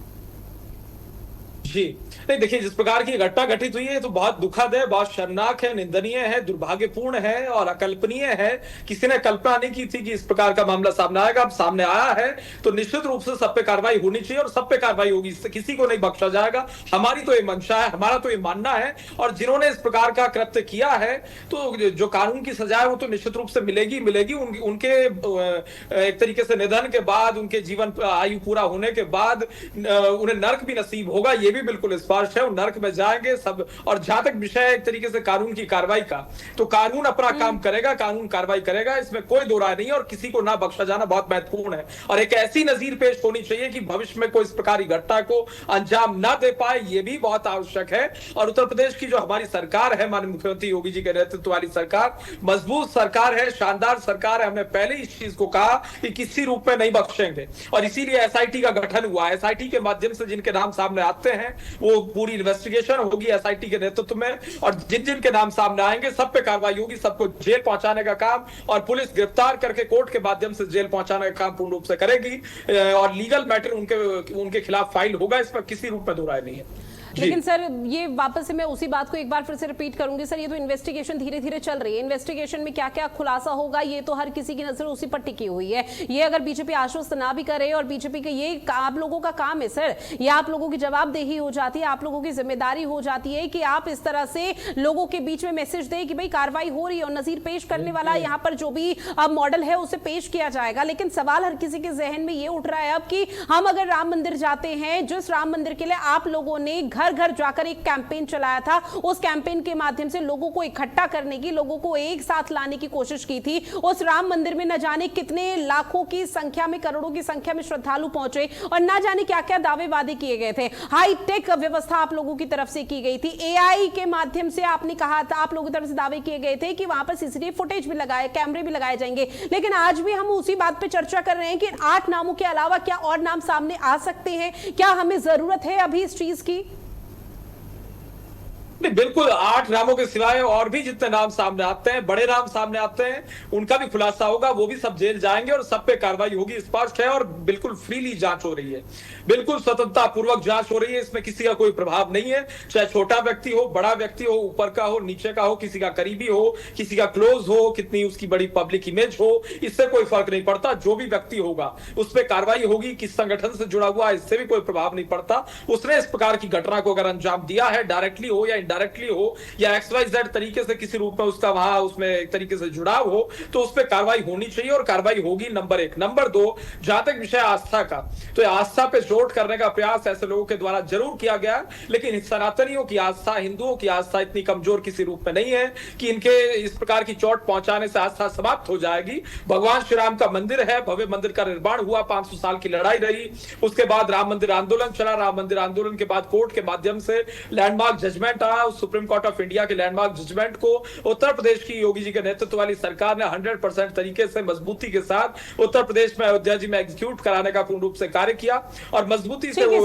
[SPEAKER 2] जी नहीं, देखिए, जिस प्रकार की घटना घटित हुई है तो बहुत दुखद है, बहुत शर्मनाक है, निंदनीय है, दुर्भाग्यपूर्ण है और अकल्पनीय है। किसी ने कल्पना नहीं की थी कि इस प्रकार का मामला सामने आएगा। अब सामने आया है तो निश्चित रूप से सब पे कार्रवाई होनी चाहिए और सब पे कार्रवाई होगी, किसी को नहीं बख्शा जाएगा। हमारी तो ये मंशा है, हमारा तो ये मानना है। और जिन्होंने इस प्रकार का कृत्य किया है तो जो कानून की सजा है वो तो निश्चित रूप से मिलेगी मिलेगी। उनके एक तरीके से निधन के बाद, उनके जीवन आयु पूरा होने के बाद उन्हें नर्क भी नसीब होगा, ये भी बिल्कुल स्पष्ट है। नर्क में जाएंगे सब। और जहां तक विषय है एक तरीके से कानून की कार्रवाई का, तो कानून अपना काम करेगा, कानून कार्रवाई करेगा, इसमें कोई दो राय नहीं है। और किसी को ना बख्शा जाना बहुत महत्वपूर्ण है। और एक ऐसी नजीर पेश होनी चाहिए कि भविष्य में कोई इस प्रकार की घटना को अंजाम ना दे पाए, ये भी बहुत आवश्यक है। और उत्तर प्रदेश की जो हमारी सरकार है, माननीय मुख्यमंत्री योगी जी के नेतृत्व वाली सरकार, मजबूत सरकार है, शानदार सरकार है। हमने पहले इस चीज को कहा कि किसी रूप में नहीं बख्शेंगे और इसीलिए एसआईटी का गठन हुआ। एसआईटी के माध्यम से जिनके नाम सामने आते हैं वो पूरी इन्वेस्टिगेशन होगी एसआईटी के नेतृत्व में, और जिन जिन के नाम सामने आएंगे सब पे कार्रवाई होगी, सबको जेल पहुंचाने का काम, और पुलिस गिरफ्तार करके कोर्ट के माध्यम से जेल पहुंचाने का काम पूर्ण रूप से करेगी। और लीगल मैटर उनके खिलाफ फाइल होगा, इसमें किसी रूप में दो राय नहीं है।
[SPEAKER 1] लेकिन सर, ये वापस से मैं उसी बात को एक बार फिर से रिपीट करूंगी सर, ये तो इन्वेस्टिगेशन धीरे धीरे चल रही है, इन्वेस्टिगेशन में क्या क्या खुलासा होगा ये तो हर किसी की नजर उसी पर टिकी हुई है। ये अगर बीजेपी आश्वस्त ना भी करे, और बीजेपी का ये आप लोगों का काम है सर, ये आप लोगों की जवाबदेही हो जाती है, आप लोगों की जिम्मेदारी हो जाती है कि आप इस तरह से लोगों के बीच में मैसेज दें कि भाई कार्रवाई हो रही है और नजीर पेश करने वाला यहाँ पर जो भी मॉडल है उसे पेश किया जाएगा। लेकिन सवाल हर किसी के जहन में ये उठ रहा है अब कि हम अगर राम मंदिर जाते हैं, जिस राम मंदिर के लिए आप लोगों ने घर घर जाकर एक कैंपेन चलाया था, उस कैंपेन के माध्यम से लोगों को इकट्ठा करने की, लोगों को एक साथ लाने की कोशिश की थी, उस राम मंदिर में न जाने कितने लाखों की संख्या में, करोड़ों की संख्या में श्रद्धालु पहुंचे और न जाने क्या क्या दावे वादे किए गए थे। हाईटेक व्यवस्था आप लोगों की तरफ से की गई थी, एआई के माध्यम से आपने कहा था, आप लोगों की तरफ से दावे किए गए थे कि वहां पर सीसीटीवी फुटेज भी लगाए, कैमरे भी लगाए जाएंगे। लेकिन आज भी हम उसी बात पर चर्चा कर रहे हैं कि 8 नामों के अलावा क्या और नाम सामने आ सकते हैं? क्या हमें जरूरत है अभी इस चीज की?
[SPEAKER 2] नहीं, बिल्कुल 8 नामों के सिवाय और भी जितने नाम सामने आते हैं, बड़े नाम सामने आते हैं, उनका भी खुलासा होगा, वो भी सब जेल जाएंगे और सब पे कार्रवाई होगी, स्पष्ट है। और बिल्कुल फ्रीली जांच हो रही है, बिल्कुल स्वतंत्रता पूर्वक जांच हो रही है, इसमें किसी का कोई प्रभाव नहीं है। चाहे छोटा व्यक्ति हो, बड़ा व्यक्ति हो, ऊपर का हो, नीचे का हो, किसी का करीबी हो, किसी का क्लोज हो, कितनी उसकी बड़ी पब्लिक इमेज हो, इससे कोई फर्क नहीं पड़ता। जो भी व्यक्ति होगा उस पर कार्रवाई होगी। किस संगठन से जुड़ा हुआ, इससे भी कोई प्रभाव नहीं पड़ता। उसने इस प्रकार की घटना को अगर अंजाम दिया है, डायरेक्टली हो या डायरेक्टली हो या XYZ तरीके से किसी रूप में उसका वहां उसमें एक तरीके से जुड़ाव हो, तो उस पर कार्रवाई होनी चाहिए और कार्रवाई होगी, नंबर 1। नंबर 2, जहां तक विषय आस्था का, तो आस्था पे चोट करने का प्रयास ऐसे लोगों के द्वारा जरूर किया गया, लेकिन सनातनियों की आस्था, हिंदुओं की आस्था इतनी कमजोर किसी रूप में नहीं है कि इनके इस प्रकार की चोट पहुंचाने से आस्था समाप्त हो जाएगी। भगवान श्री राम का मंदिर है, भव्य मंदिर का निर्माण हुआ, 500 साल की लड़ाई रही, उसके बाद राम मंदिर आंदोलन चला, राम मंदिर आंदोलन के बाद कोर्ट के माध्यम से लैंडमार्क जजमेंट आया, सुप्रीम कोर्ट ऑफ इंडिया के लैंडमार्क जजमेंट को उत्तर प्रदेश की योगी जी के नेतृत्व वाली सरकार ने 100% तरीके से मजबूती के साथ उत्तर प्रदेश में अयोध्या जी में एग्जीक्यूट कराने का पूर्ण रूप से कार्य किया और मजबूती से वो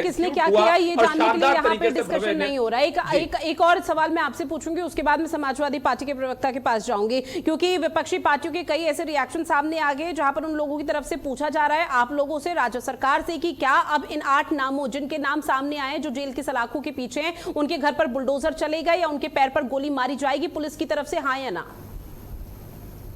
[SPEAKER 1] किसने क्या किया ये जानने के लिए यहाँ पे डिस्कशन नहीं हो रहा है। एक और सवाल मैं आपसे पूछूंगी, उसके बाद मैं समाजवादी पार्टी के प्रवक्ता के पास जाऊंगी, क्योंकि विपक्षी पार्टियों के कई ऐसे रिएक्शन सामने आ गए जहां पर उन लोगों की तरफ से पूछा जा रहा है, आप लोगों से, राज्य सरकार से, कि क्या अब इन 8 नामों, जिनके नाम सामने आए, जो जेल की सलाखों के पीछे हैं, उनके घर पर बुलडोजर चलेगा या उनके पैर पर गोली मारी जाएगी पुलिस की तरफ से, हाँ या ना?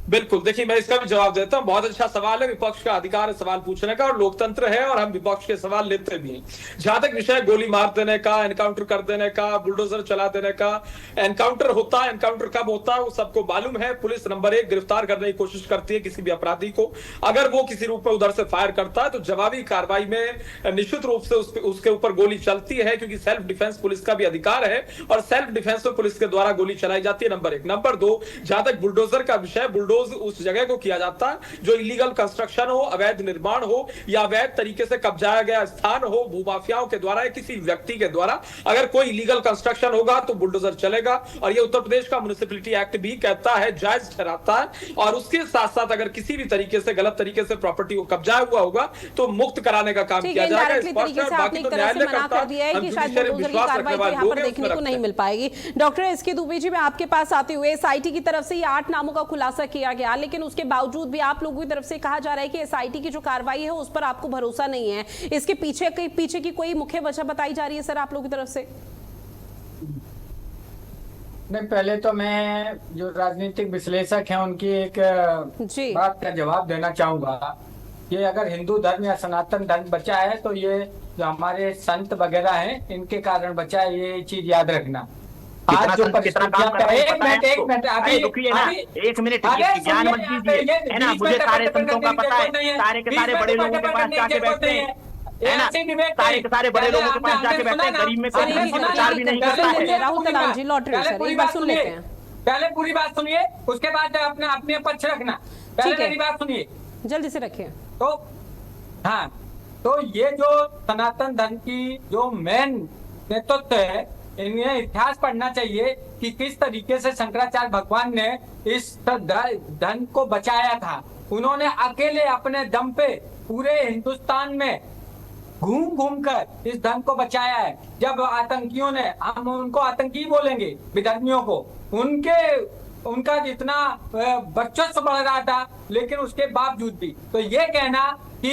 [SPEAKER 2] बिल्कुल, देखिए मैं इसका भी जवाब देता हूं। बहुत अच्छा सवाल है, विपक्ष का अधिकार है सवाल पूछने का और लोकतंत्र है और हम विपक्ष के सवाल लेते भी हैं। जहां तक विषय गोली मार देने का, एनकाउंटर कर देने का, बुलडोजर चला देने का, एनकाउंटर होता है, एनकाउंटर कब होता है वो सबको मालूम है। पुलिस नंबर 1 गिरफ्तार करने की कोशिश करती है किसी भी अपराधी को। अगर वो किसी रूप में उधर से फायर करता है तो जवाबी कार्रवाई में निश्चित रूप से उसके ऊपर गोली चलती है, क्योंकि सेल्फ डिफेंस पुलिस का भी अधिकार है और सेल्फ डिफेंस में पुलिस के द्वारा गोली चलाई जाती है, नंबर 1। नंबर 2, जहां तक बुलडोजर का विषय, बुलडोज उस जगह को किया जाता है जो इलीगल कंस्ट्रक्शन हो, अवैध निर्माण हो या अवैध तरीके से कब्जाया गया स्थान हो, भूमाफियाओं के द्वारा या किसी व्यक्ति के द्वारा। अगर कोई इलीगल कंस्ट्रक्शन होगा तो बुलडोजर चलेगा और ये उत्तर प्रदेश का म्युनिसिपैलिटी एक्ट भी कहता है, जायज ठहराता है। और उसके साथ साथ अगर किसी भी तरीके से गलत तरीके से प्रॉपर्टी को कब्जा हुआ होगा तो मुक्त कराने का काम किया जाएगा।
[SPEAKER 1] बाकी तो न्यायालय करता है कि शायद बुलडोजर की कार्रवाई तो यहाँ पर देखने को नहीं मिल पाएगी। डॉक्टर एसके दुबे जी, मैं आपके पास आते हुए एसआईटी की तरफ से ये 8 नामों का खुलासा किया गया, लेकिन उसके बावजूद भी आप लोगों की तरफ से कहा जा रहा है कि एसआईटी की जो कार्रवाई है उस पर आपको भरोसा नहीं है। इसके पीछे की कोई मुख्य वजह बताई जा रही है सर आप लोगों की तरफ से?
[SPEAKER 3] नहीं, पहले तो मैं जो राजनीतिक विश्लेषक हैं उनकी एक बात का जवाब देना चाहूंगा कि अगर हिंदू धर्म या सनातन धर्म बचा है तो ये जो हमारे संत वगैरह हैं इनके कारण बचा है, ये चीज याद रखना। आज जो
[SPEAKER 4] कितना काम कर रहे हैं,
[SPEAKER 3] एक मिनट अभी
[SPEAKER 4] रुकिए ना, 1 मिनट ज्ञान मत दीजिए, है ना। मुझे सारे संतों का पता है, सारे के सारे बड़े लोगों के पास जाके बैठते हैं, है ना, सारे के सारे बड़े लोगों के पास जाके बैठते हैं, गरीब में कोई प्रचार भी नहीं करता है।
[SPEAKER 1] राहुल दलाल जी लौट रहे सर, एक बार सुन लेते हैं।
[SPEAKER 3] पहले पूरी बात सुनिए, उसके बाद अपने पक्ष रखना। पहले मेरी बात सुनिए,
[SPEAKER 1] जल्दी से रखिए।
[SPEAKER 3] तो हाँ, तो ये जो सनातन धर्म की जो मेन नेतृत्व है, इन्हें इतिहास पढ़ना चाहिए कि किस तरीके से शंकराचार्य भगवान ने इस धन को बचाया था। उन्होंने अकेले अपने दम पे पूरे हिंदुस्तान में घूम घूम कर इस धन को बचाया है। जब आतंकियों ने, हम उनको आतंकी बोलेंगे, विधर्मियों को, उनका जितना वर्चस्व बढ़ रहा था, लेकिन उसके बावजूद भी तो ये कहना कि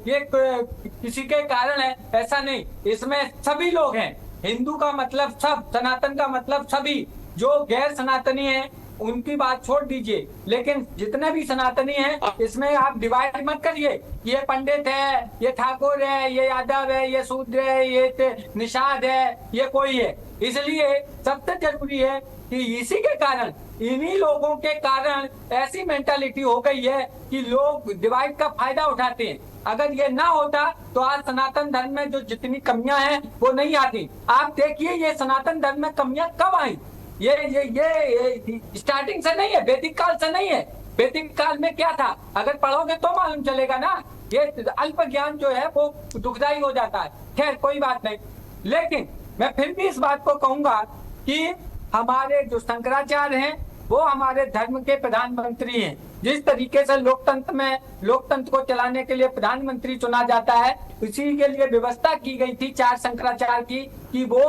[SPEAKER 3] ये किसी के कारण है, ऐसा नहीं। इसमें सभी लोग हैं। हिंदू का मतलब सब, सनातन का मतलब सभी। जो गैर सनातनी हैं उनकी बात छोड़ दीजिए, लेकिन जितने भी सनातनी हैं इसमें आप डिवाइड मत करिए। ये पंडित है, ये ठाकुर है, ये यादव है, ये शूद्र है, ये निषाद है, ये कोई है। इसलिए सबसे जरूरी है कि इसी के कारण, इन्हीं लोगों के कारण ऐसी मेंटालिटी हो गई है कि लोग डिवाइड का फायदा उठाते हैं। अगर ये ना होता तो आज सनातन धर्म में जो जितनी कमियां हैं वो नहीं आती। आप देखिए ये सनातन धर्म में कमियां कब आई। ये स्टार्टिंग से नहीं है, वैदिक काल से नहीं है। वैदिक काल में क्या था अगर पढ़ोगे तो मालूम चलेगा ना। ये अल्प ज्ञान जो है वो दुखदायी हो जाता है। खैर कोई बात नहीं, लेकिन मैं फिर भी इस बात को कहूंगा कि हमारे जो शंकराचार्य हैं वो हमारे धर्म के प्रधानमंत्री हैं। जिस तरीके से लोकतंत्र को चलाने के लिए प्रधानमंत्री चुना जाता है, इसी के लिए व्यवस्था की गई थी 4 शंकराचार्य की कि वो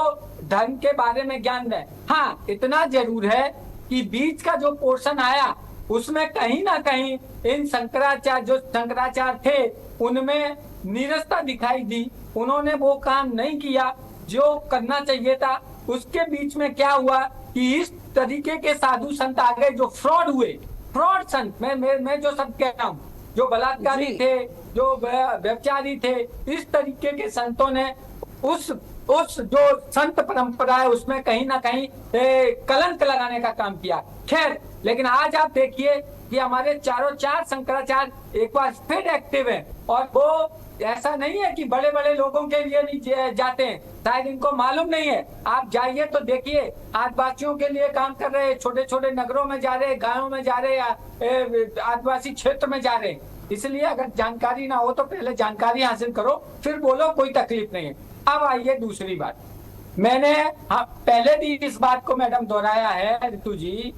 [SPEAKER 3] धर्म के बारे में ज्ञान दें। हाँ, इतना जरूर है कि बीच का जो पोर्शन आया उसमें कहीं ना कहीं इन शंकराचार्य थे उनमें नीरसता दिखाई दी। उन्होंने वो काम नहीं किया जो करना चाहिए था। उसके बीच में क्या हुआ कि इस तरीके के साधु संत आ गए जो फ्रॉड हुए। फ्रॉड संत, मैं जो सब कह रहा हूँ, जो बलात्कारी थे, जो व्यभिचारी थे, इस तरीके के संतों ने उस जो संत परंपरा है उसमें कहीं ना कहीं कलंक लगाने का काम किया। खैर, लेकिन आज आप देखिए कि हमारे चारों 4 शंकराचार्य एक बार फिर एक्टिव हैं और वो ऐसा नहीं है कि बड़े बड़े लोगों के लिए नहीं जाते हैं, शायद इनको मालूम नहीं है। आप जाइए तो देखिए, आदिवासियों के लिए काम कर रहे हैं, छोटे छोटे नगरों में जा रहे हैं, गाँव में जा रहे हैं, आदिवासी क्षेत्र में जा रहे हैं। इसलिए अगर जानकारी ना हो तो पहले जानकारी हासिल करो, फिर बोलो, कोई तकलीफ नहीं है। अब आइए दूसरी बात। मैंने पहले भी इस बात को मैडम दोहराया है ऋतु जी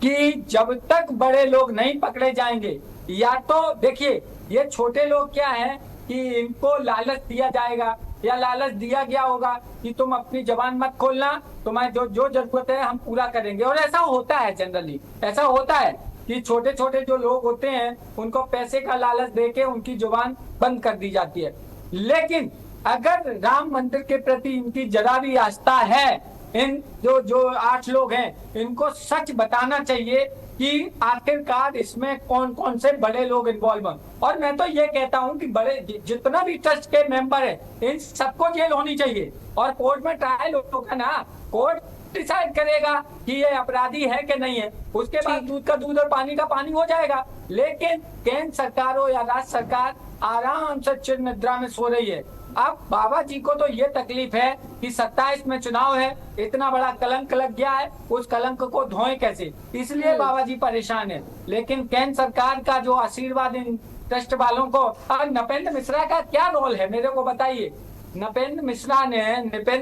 [SPEAKER 3] कि जब तक बड़े लोग नहीं पकड़े जाएंगे, या तो देखिए ये छोटे लोग क्या है कि इनको लालच दिया जाएगा या लालच दिया गया होगा कि तुम अपनी जबान मत खोलना, तुम्हें जो जरूरत है हम पूरा करेंगे। और ऐसा होता है, जनरली ऐसा होता है कि छोटे छोटे जो लोग होते हैं उनको पैसे का लालच देके उनकी जुबान बंद कर दी जाती है। लेकिन अगर राम मंदिर के प्रति इनकी जरा भी आस्था है, इन जो 8 लोग हैं, इनको सच बताना चाहिए कि आखिरकार इसमें कौन कौन से बड़े लोग इन्वॉल्व हैं। और मैं तो ये कहता हूं कि बड़े जितना भी ट्रस्ट के मेंबर है, इन सबको जेल होनी चाहिए और कोर्ट में ट्रायल होगा ना, कोर्ट डिसाइड करेगा कि ये अपराधी है कि नहीं है, उसके बाद दूध का दूध और पानी का पानी हो जाएगा। लेकिन केंद्र सरकार हो या राज्य सरकार आराम से चिर निद्रा में सो रही है। अब बाबा जी को तो ये तकलीफ है कि 27 में चुनाव है, इतना बड़ा कलंक लग गया है, उस कलंक को धोएं कैसे, इसलिए बाबा जी परेशान है। लेकिन केंद्र सरकार का जो आशीर्वाद इन ट्रस्ट वालों को, और नपेंद्र मिश्रा का क्या रोल है मेरे को बताइए। नृपेंद्र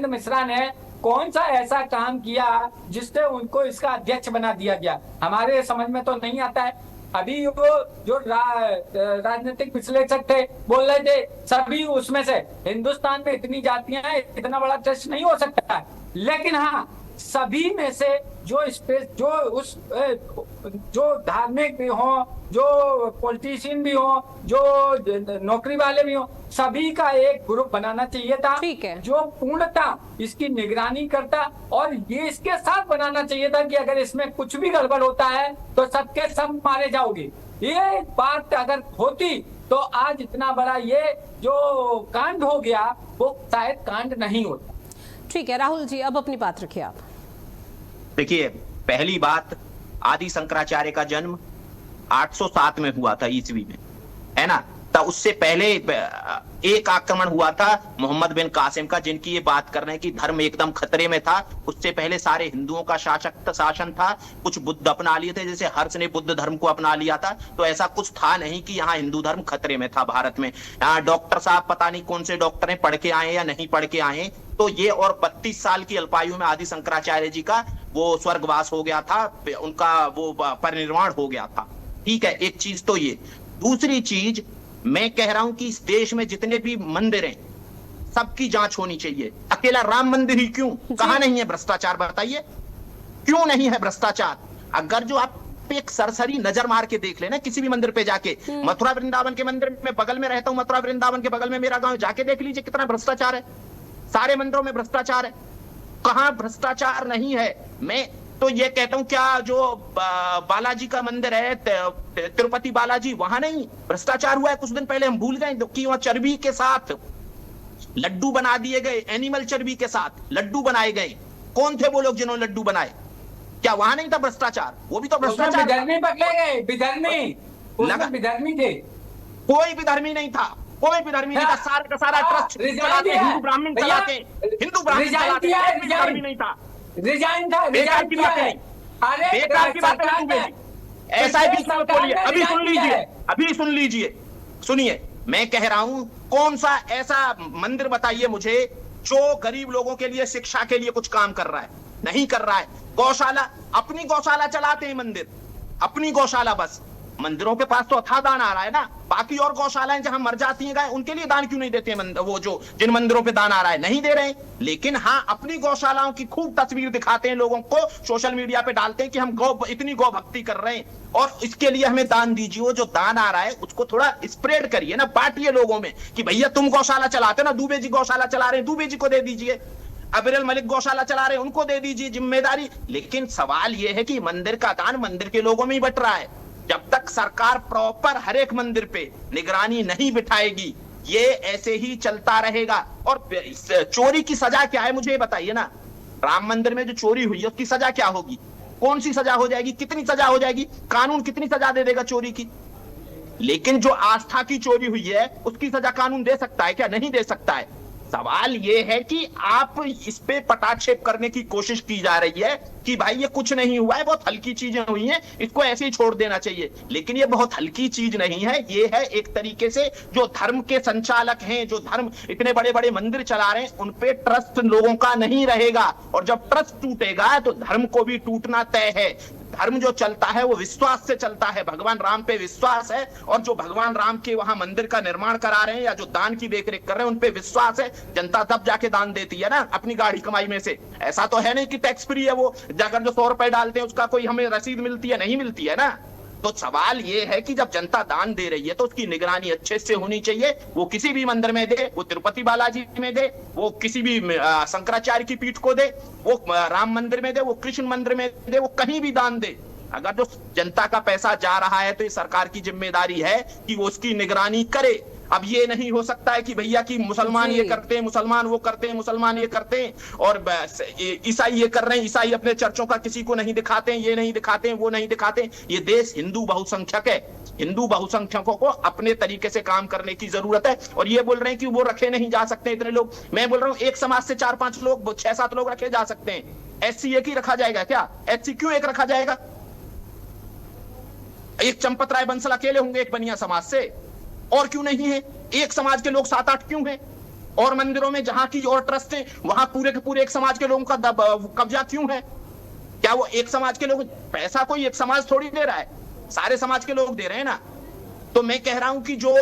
[SPEAKER 3] मिश्रा ने कौन सा ऐसा काम किया जिससे उनको इसका अध्यक्ष बना दिया गया, हमारे समझ में तो नहीं आता है। अभी वो जो राजनीतिक विश्लेषक थे बोल रहे थे सभी उसमें से, हिंदुस्तान में इतनी जातियां हैं, इतना बड़ा ट्रस्ट नहीं हो सकता है। लेकिन हाँ, सभी में से जो धार्मिक भी हो, जो पॉलिटिशियन भी हो, जो नौकरी वाले भी हो, सभी का एक ग्रुप बनाना चाहिए था।
[SPEAKER 1] ठीक है।
[SPEAKER 3] जो पूर्णता इसकी निगरानी करता, और ये इसके साथ बनाना चाहिए था कि अगर इसमें कुछ भी गड़बड़ होता है तो सबके सब मारे जाओगे। ये बात अगर होती तो आज इतना बड़ा ये जो कांड हो गया वो शायद कांड नहीं होता।
[SPEAKER 1] ठीक है राहुल जी, अब अपनी बात रखिए आप।
[SPEAKER 4] देखिए, पहली बात, आदि शंकराचार्य का जन्म 807 में हुआ था ईस्वी में, है ना। तब उससे पहले एक आक्रमण हुआ था मोहम्मद बिन कासिम का, जिनकी ये बात कर रहे हैं कि धर्म एकदम खतरे में था। उससे पहले सारे हिंदुओं का शासन था। कुछ बुद्ध अपना लिए थे, जैसे हर्ष ने बुद्ध धर्म को अपना लिया था। तो ऐसा कुछ था नहीं कि यहाँ हिंदू धर्म खतरे में था भारत में। यहाँ डॉक्टर साहब पता नहीं कौन से डॉक्टर हैं, पढ़ के आए या नहीं पढ़ के आए, तो ये और 32 साल की अल्पायु में आदि शंकराचार्य जी का वो स्वर्गवास हो गया था, उनका वो परिनिर्वाण हो गया था। ठीक है, एक चीज तो ये। दूसरी चीज, मैं कह रहा हूं कि इस देश में जितने भी मंदिर हैं सबकी जांच होनी चाहिए। अकेला राम मंदिर ही क्यों, कहां नहीं है भ्रष्टाचार, बताइए क्यों नहीं है भ्रष्टाचार। अगर जो आप एक सरसरी नजर मार के देख लेना किसी भी मंदिर पे जाके, मथुरा वृंदावन के मंदिर में बगल में रहता हूं, मथुरा वृंदावन के बगल में मेरा गांव, जाके देख लीजिए कितना भ्रष्टाचार है। सारे मंदिरों में भ्रष्टाचार है, कहां भ्रष्टाचार नहीं है। मैं तो ये कहता हूं, क्या जो बालाजी का मंदिर है, तिरुपति बालाजी, वहां नहीं भ्रष्टाचार हुआ है? कुछ दिन पहले हम भूल गए कि वहां चर्बी के साथ लड्डू बना दिए गए, एनिमल चर्बी के साथ लड्डू बनाए गए। कौन थे वो लोग जिन्होंने लड्डू बनाए? क्या वहां नहीं था भ्रष्टाचार? वो भी तो भ्रष्टाचार।
[SPEAKER 3] विधर्मी पकड़े गए, विधर्मी थे।
[SPEAKER 4] कोई विधर्मी नहीं था, कोई विधर्मी नहीं था। सारा का सारा ट्रस्ट हिंदू ब्राह्मण चलाते, हिंदू ब्राह्मण चलाते, विधर्मी नहीं था।
[SPEAKER 3] रिजाइन था,
[SPEAKER 4] बेकार की बात नहीं, बेकार की बात नहीं। ऐसा ही बोलिए, अभी सुन लीजिए, अभी सुन लीजिए, सुनिए। मैं कह रहा हूं, कौन सा ऐसा मंदिर बताइए मुझे जो गरीब लोगों के लिए, शिक्षा के लिए कुछ काम कर रहा है? नहीं कर रहा है। गौशाला, अपनी गौशाला चलाते हैं मंदिर, अपनी गौशाला, बस मंदिरों के पास तो अथाह दान आ रहा है ना। बाकी और गौशालाएं जहां मर जाती हैं गाय, उनके लिए दान क्यों नहीं देते हैं? वो जो जिन मंदिरों पे दान आ रहा है नहीं दे रहे हैं। लेकिन हाँ, अपनी गौशालाओं की खूब तस्वीर दिखाते हैं, लोगों को सोशल मीडिया पे डालते हैं कि हम इतनी गौ भक्ति कर रहे हैं और इसके लिए हमें दान दीजिए। वो जो दान आ रहा है उसको थोड़ा स्प्रेड करिए ना, बांटिए लोगों में कि भैया तुम गौशाला चलाते ना, दुबे जी गौशाला चला रहे हैं, दुबे जी को दे दीजिए। अबेरल मलिक गौशाला चला रहे हैं, उनको दे दीजिए जिम्मेदारी। लेकिन सवाल यह है कि मंदिर का दान मंदिर के लोगों में ही बट रहा है। जब तक सरकार प्रॉपर हर एक मंदिर पे निगरानी नहीं बिठाएगी, ये ऐसे ही चलता रहेगा। और चोरी की सजा क्या है मुझे बताइए ना। राम मंदिर में जो चोरी हुई है उसकी सजा क्या होगी? कौन सी सजा हो जाएगी? कितनी सजा हो जाएगी? कानून कितनी सजा दे देगा चोरी की? लेकिन जो आस्था की चोरी हुई है उसकी सजा कानून दे सकता है क्या? नहीं दे सकता है। सवाल यह है कि आप इस पे पटाक्षेप करने की कोशिश की जा रही है कि भाई ये कुछ नहीं हुआ है, बहुत हल्की चीजें हुई हैं, इसको ऐसे ही छोड़ देना चाहिए। लेकिन ये बहुत हल्की चीज नहीं है, ये है एक तरीके से जो धर्म के संचालक हैं, जो धर्म इतने बड़े बड़े मंदिर चला रहे हैं, उन पे ट्रस्ट लोगों का नहीं रहेगा। और जब ट्रस्ट टूटेगा तो धर्म को भी टूटना तय है। धर्म जो चलता है वो विश्वास से चलता है, भगवान राम पे विश्वास है। और जो भगवान राम के वहां मंदिर का निर्माण करा रहे हैं या जो दान की देखरेख कर रहे हैं, उन पे विश्वास है। जनता तब जाके दान देती है ना अपनी गाड़ी कमाई में से। ऐसा तो है नहीं कि टैक्स फ्री है वो, जाकर जो 100 रुपए डालते हैं उसका कोई हमें रसीद मिलती है, नहीं मिलती है ना। तो सवाल ये है कि जब जनता दान दे रही है तो उसकी निगरानी अच्छे से होनी चाहिए। वो किसी भी मंदिर में दे, वो तिरुपति बालाजी में दे, वो किसी भी शंकराचार्य की पीठ को दे, वो राम मंदिर में दे, वो कृष्ण मंदिर में दे, वो कहीं भी दान दे। अगर जो जनता का पैसा जा रहा है तो ये सरकार की जिम्मेदारी है कि वो उसकी निगरानी करे। अब ये नहीं हो सकता है कि भैया कि मुसलमान ये करते हैं, मुसलमान वो करते हैं, मुसलमान ये करते हैं और ईसाई ये कर रहे हैं, ईसाई अपने चर्चों का किसी को नहीं दिखाते हैं, ये नहीं दिखाते हैं, वो नहीं दिखाते हैं। ये देश हिंदू बहुसंख्यक है। हिंदू बहुसंख्यकों को अपने तरीके से काम करने की जरूरत है। और ये बोल रहे हैं कि वो रखे नहीं जा सकते इतने लोग। मैं बोल रहा हूँ एक समाज से 4-5 लोग, 6-7 लोग रखे जा सकते हैं। SC एक ही रखा जाएगा क्या? SC क्यों एक रखा जाएगा? एक चंपत राय बंसल अकेले होंगे एक बनिया समाज से, और क्यों नहीं है? एक समाज के लोग 7-8 क्यों हैं? और मंदिरों में जहां की और ट्रस्ट है वहां पूरे के पूरे एक समाज के लोगों का कब्जा क्यों है? क्या वो एक समाज के लोग, पैसा कोई एक समाज थोड़ी दे रहा है, सारे समाज के लोग दे रहे हैं ना। तो मैं कह रहा हूं कि जो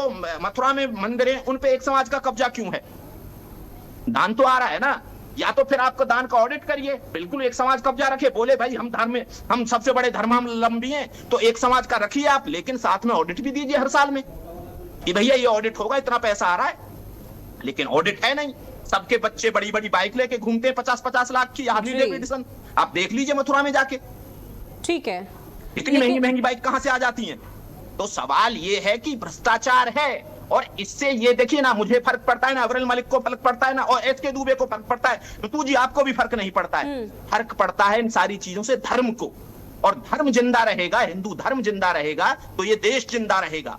[SPEAKER 4] मथुरा में मंदिर है उन पे एक समाज का कब्जा क्यों है? दान तो आ रहा है ना। या तो फिर आपको दान का ऑडिट करिए, बिल्कुल एक समाज कब्जा रखे, बोले भाई हम धर्म में, हम सबसे बड़े धर्मावलंबी हैं, तो एक समाज का रखिए आप, लेकिन साथ में ऑडिट भी दीजिए हर साल में कि भैया ये ऑडिट होगा, इतना पैसा आ रहा है। लेकिन ऑडिट है नहीं। सबके बच्चे बड़ी बड़ी बाइक लेके घूमते हैं 50-50 लाख की हार्ली डेविडसन। आप देख लीजिए मथुरा में जाके,
[SPEAKER 1] ठीक है,
[SPEAKER 4] इतनी महंगी महंगी बाइक कहां से आ जाती हैं। तो सवाल ये है कि भ्रष्टाचार है, और इससे ये देखिए ना, मुझे फर्क पड़ता है ना, अवरल मलिक को फर्क पड़ता है ना, और SK दुबे को फर्क पड़ता है, ऋतु जी आपको भी फर्क नहीं पड़ता है। फर्क पड़ता है इन सारी चीजों से धर्म को। और धर्म जिंदा रहेगा, हिंदू धर्म जिंदा रहेगा तो ये देश जिंदा रहेगा।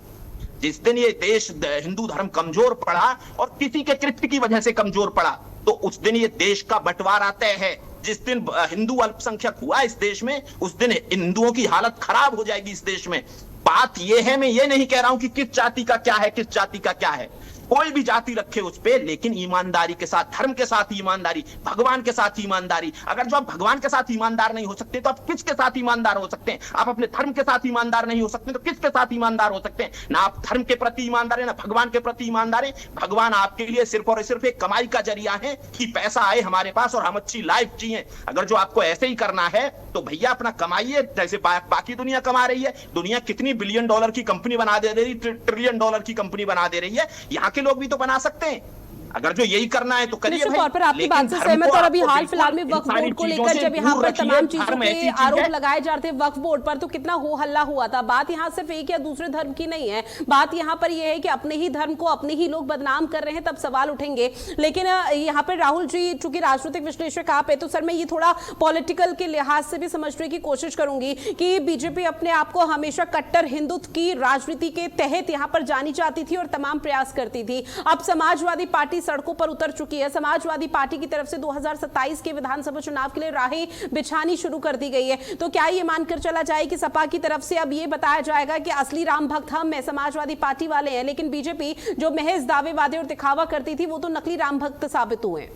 [SPEAKER 4] जिस दिन ये देश, हिंदू धर्म कमजोर पड़ा और किसी के कृत्य की वजह से कमजोर पड़ा, तो उस दिन ये देश का बंटवारा तय है। जिस दिन हिंदू अल्पसंख्यक हुआ इस देश में, उस दिन हिंदुओं की हालत खराब हो जाएगी इस देश में। बात ये है, मैं ये नहीं कह रहा हूं कि किस जाति का क्या है, किस जाति का क्या है, कोई भी जाति रखे उस पे, लेकिन ईमानदारी के साथ, धर्म के साथ ईमानदारी, भगवान के साथ ईमानदारी। अगर जो आप भगवान के साथ ईमानदार नहीं हो सकते तो आप किसके साथ ईमानदार हो सकते हैं? आप अपने धर्म के साथ ईमानदार नहीं हो सकते तो किसके साथ ईमानदार हो सकते हैं? ना आप धर्म के प्रति ईमानदार है, ना भगवान के प्रति ईमानदार है। भगवान आपके लिए सिर्फ और सिर्फ एक कमाई का जरिया है कि पैसा आए हमारे पास और हम अच्छी लाइफ जिए। अगर जो आपको ऐसे ही करना है तो भैया अपना कमाइए, जैसे बाकी दुनिया कमा रही है। दुनिया कितनी $बिलियन की कंपनी बना दे रही, $ट्रिलियन की कंपनी बना दे रही है। यहाँ के लोग भी तो बना सकते हैं। अगर जो यही करना है तो करिए
[SPEAKER 1] निश्चित तौर पर आपकी बात से सहमत। और अभी हाल फिलहाल में वक्फ बोर्ड को लेकर जब यहाँ पर तमाम चीजों के आरोप लगाए जा रहे थे वक्फ बोर्ड पर, तो कितना हो हल्ला हुआ था। बात यहाँ सिर्फ एक या दूसरे धर्म की नहीं है, बात यहाँ पर यह है कि अपने ही धर्म को अपने ही लोग बदनाम कर रहे हैं, तब सवाल उठेंगे। लेकिन यहाँ पर राहुल जी, चूंकि राजनीतिक विश्लेषक आप है, तो सर मैं ये थोड़ा पॉलिटिकल के लिहाज से भी समझने की कोशिश करूंगी कि बीजेपी अपने आप को हमेशा कट्टर हिंदुत्व की राजनीति के तहत यहाँ पर जानी जाती थी और तमाम प्रयास करती थी। अब समाजवादी पार्टी सड़कों पर उतर चुकी है। समाजवादी पार्टी की तरफ से 2027 के विधानसभा चुनाव के लिए राहें बिछानी शुरू कर दी गई है। तो क्या ये मानकर चला जाए कि सपा की तरफ से अब ये बताया जाएगा कि असली राम भक्त हम हैं, समाजवादी पार्टी वाले हैं, लेकिन बीजेपी जो महज दावे वादे और दिखावा करती थी वो तो नकली राम भक्त साबित हुए?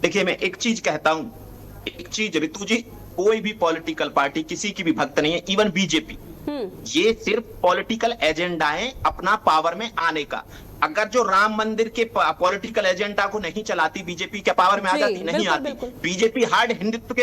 [SPEAKER 4] देखिए मैं एक चीज कहता हूं, एक चीज ऋतु जी, कोई भी पॉलिटिकल पार्टी किसी की भी भक्त नहीं है, इवन बीजेपी। ये सिर्फ पॉलिटिकल एजेंडा है अपना पावर में आने का। अगर जो राम मंदिर के पॉलिटिकल एजेंडा को नहीं चलाती, बीजेपी के पावर में आ जाती? नहीं आती। बीजेपी हार्ड हिंदुत्व के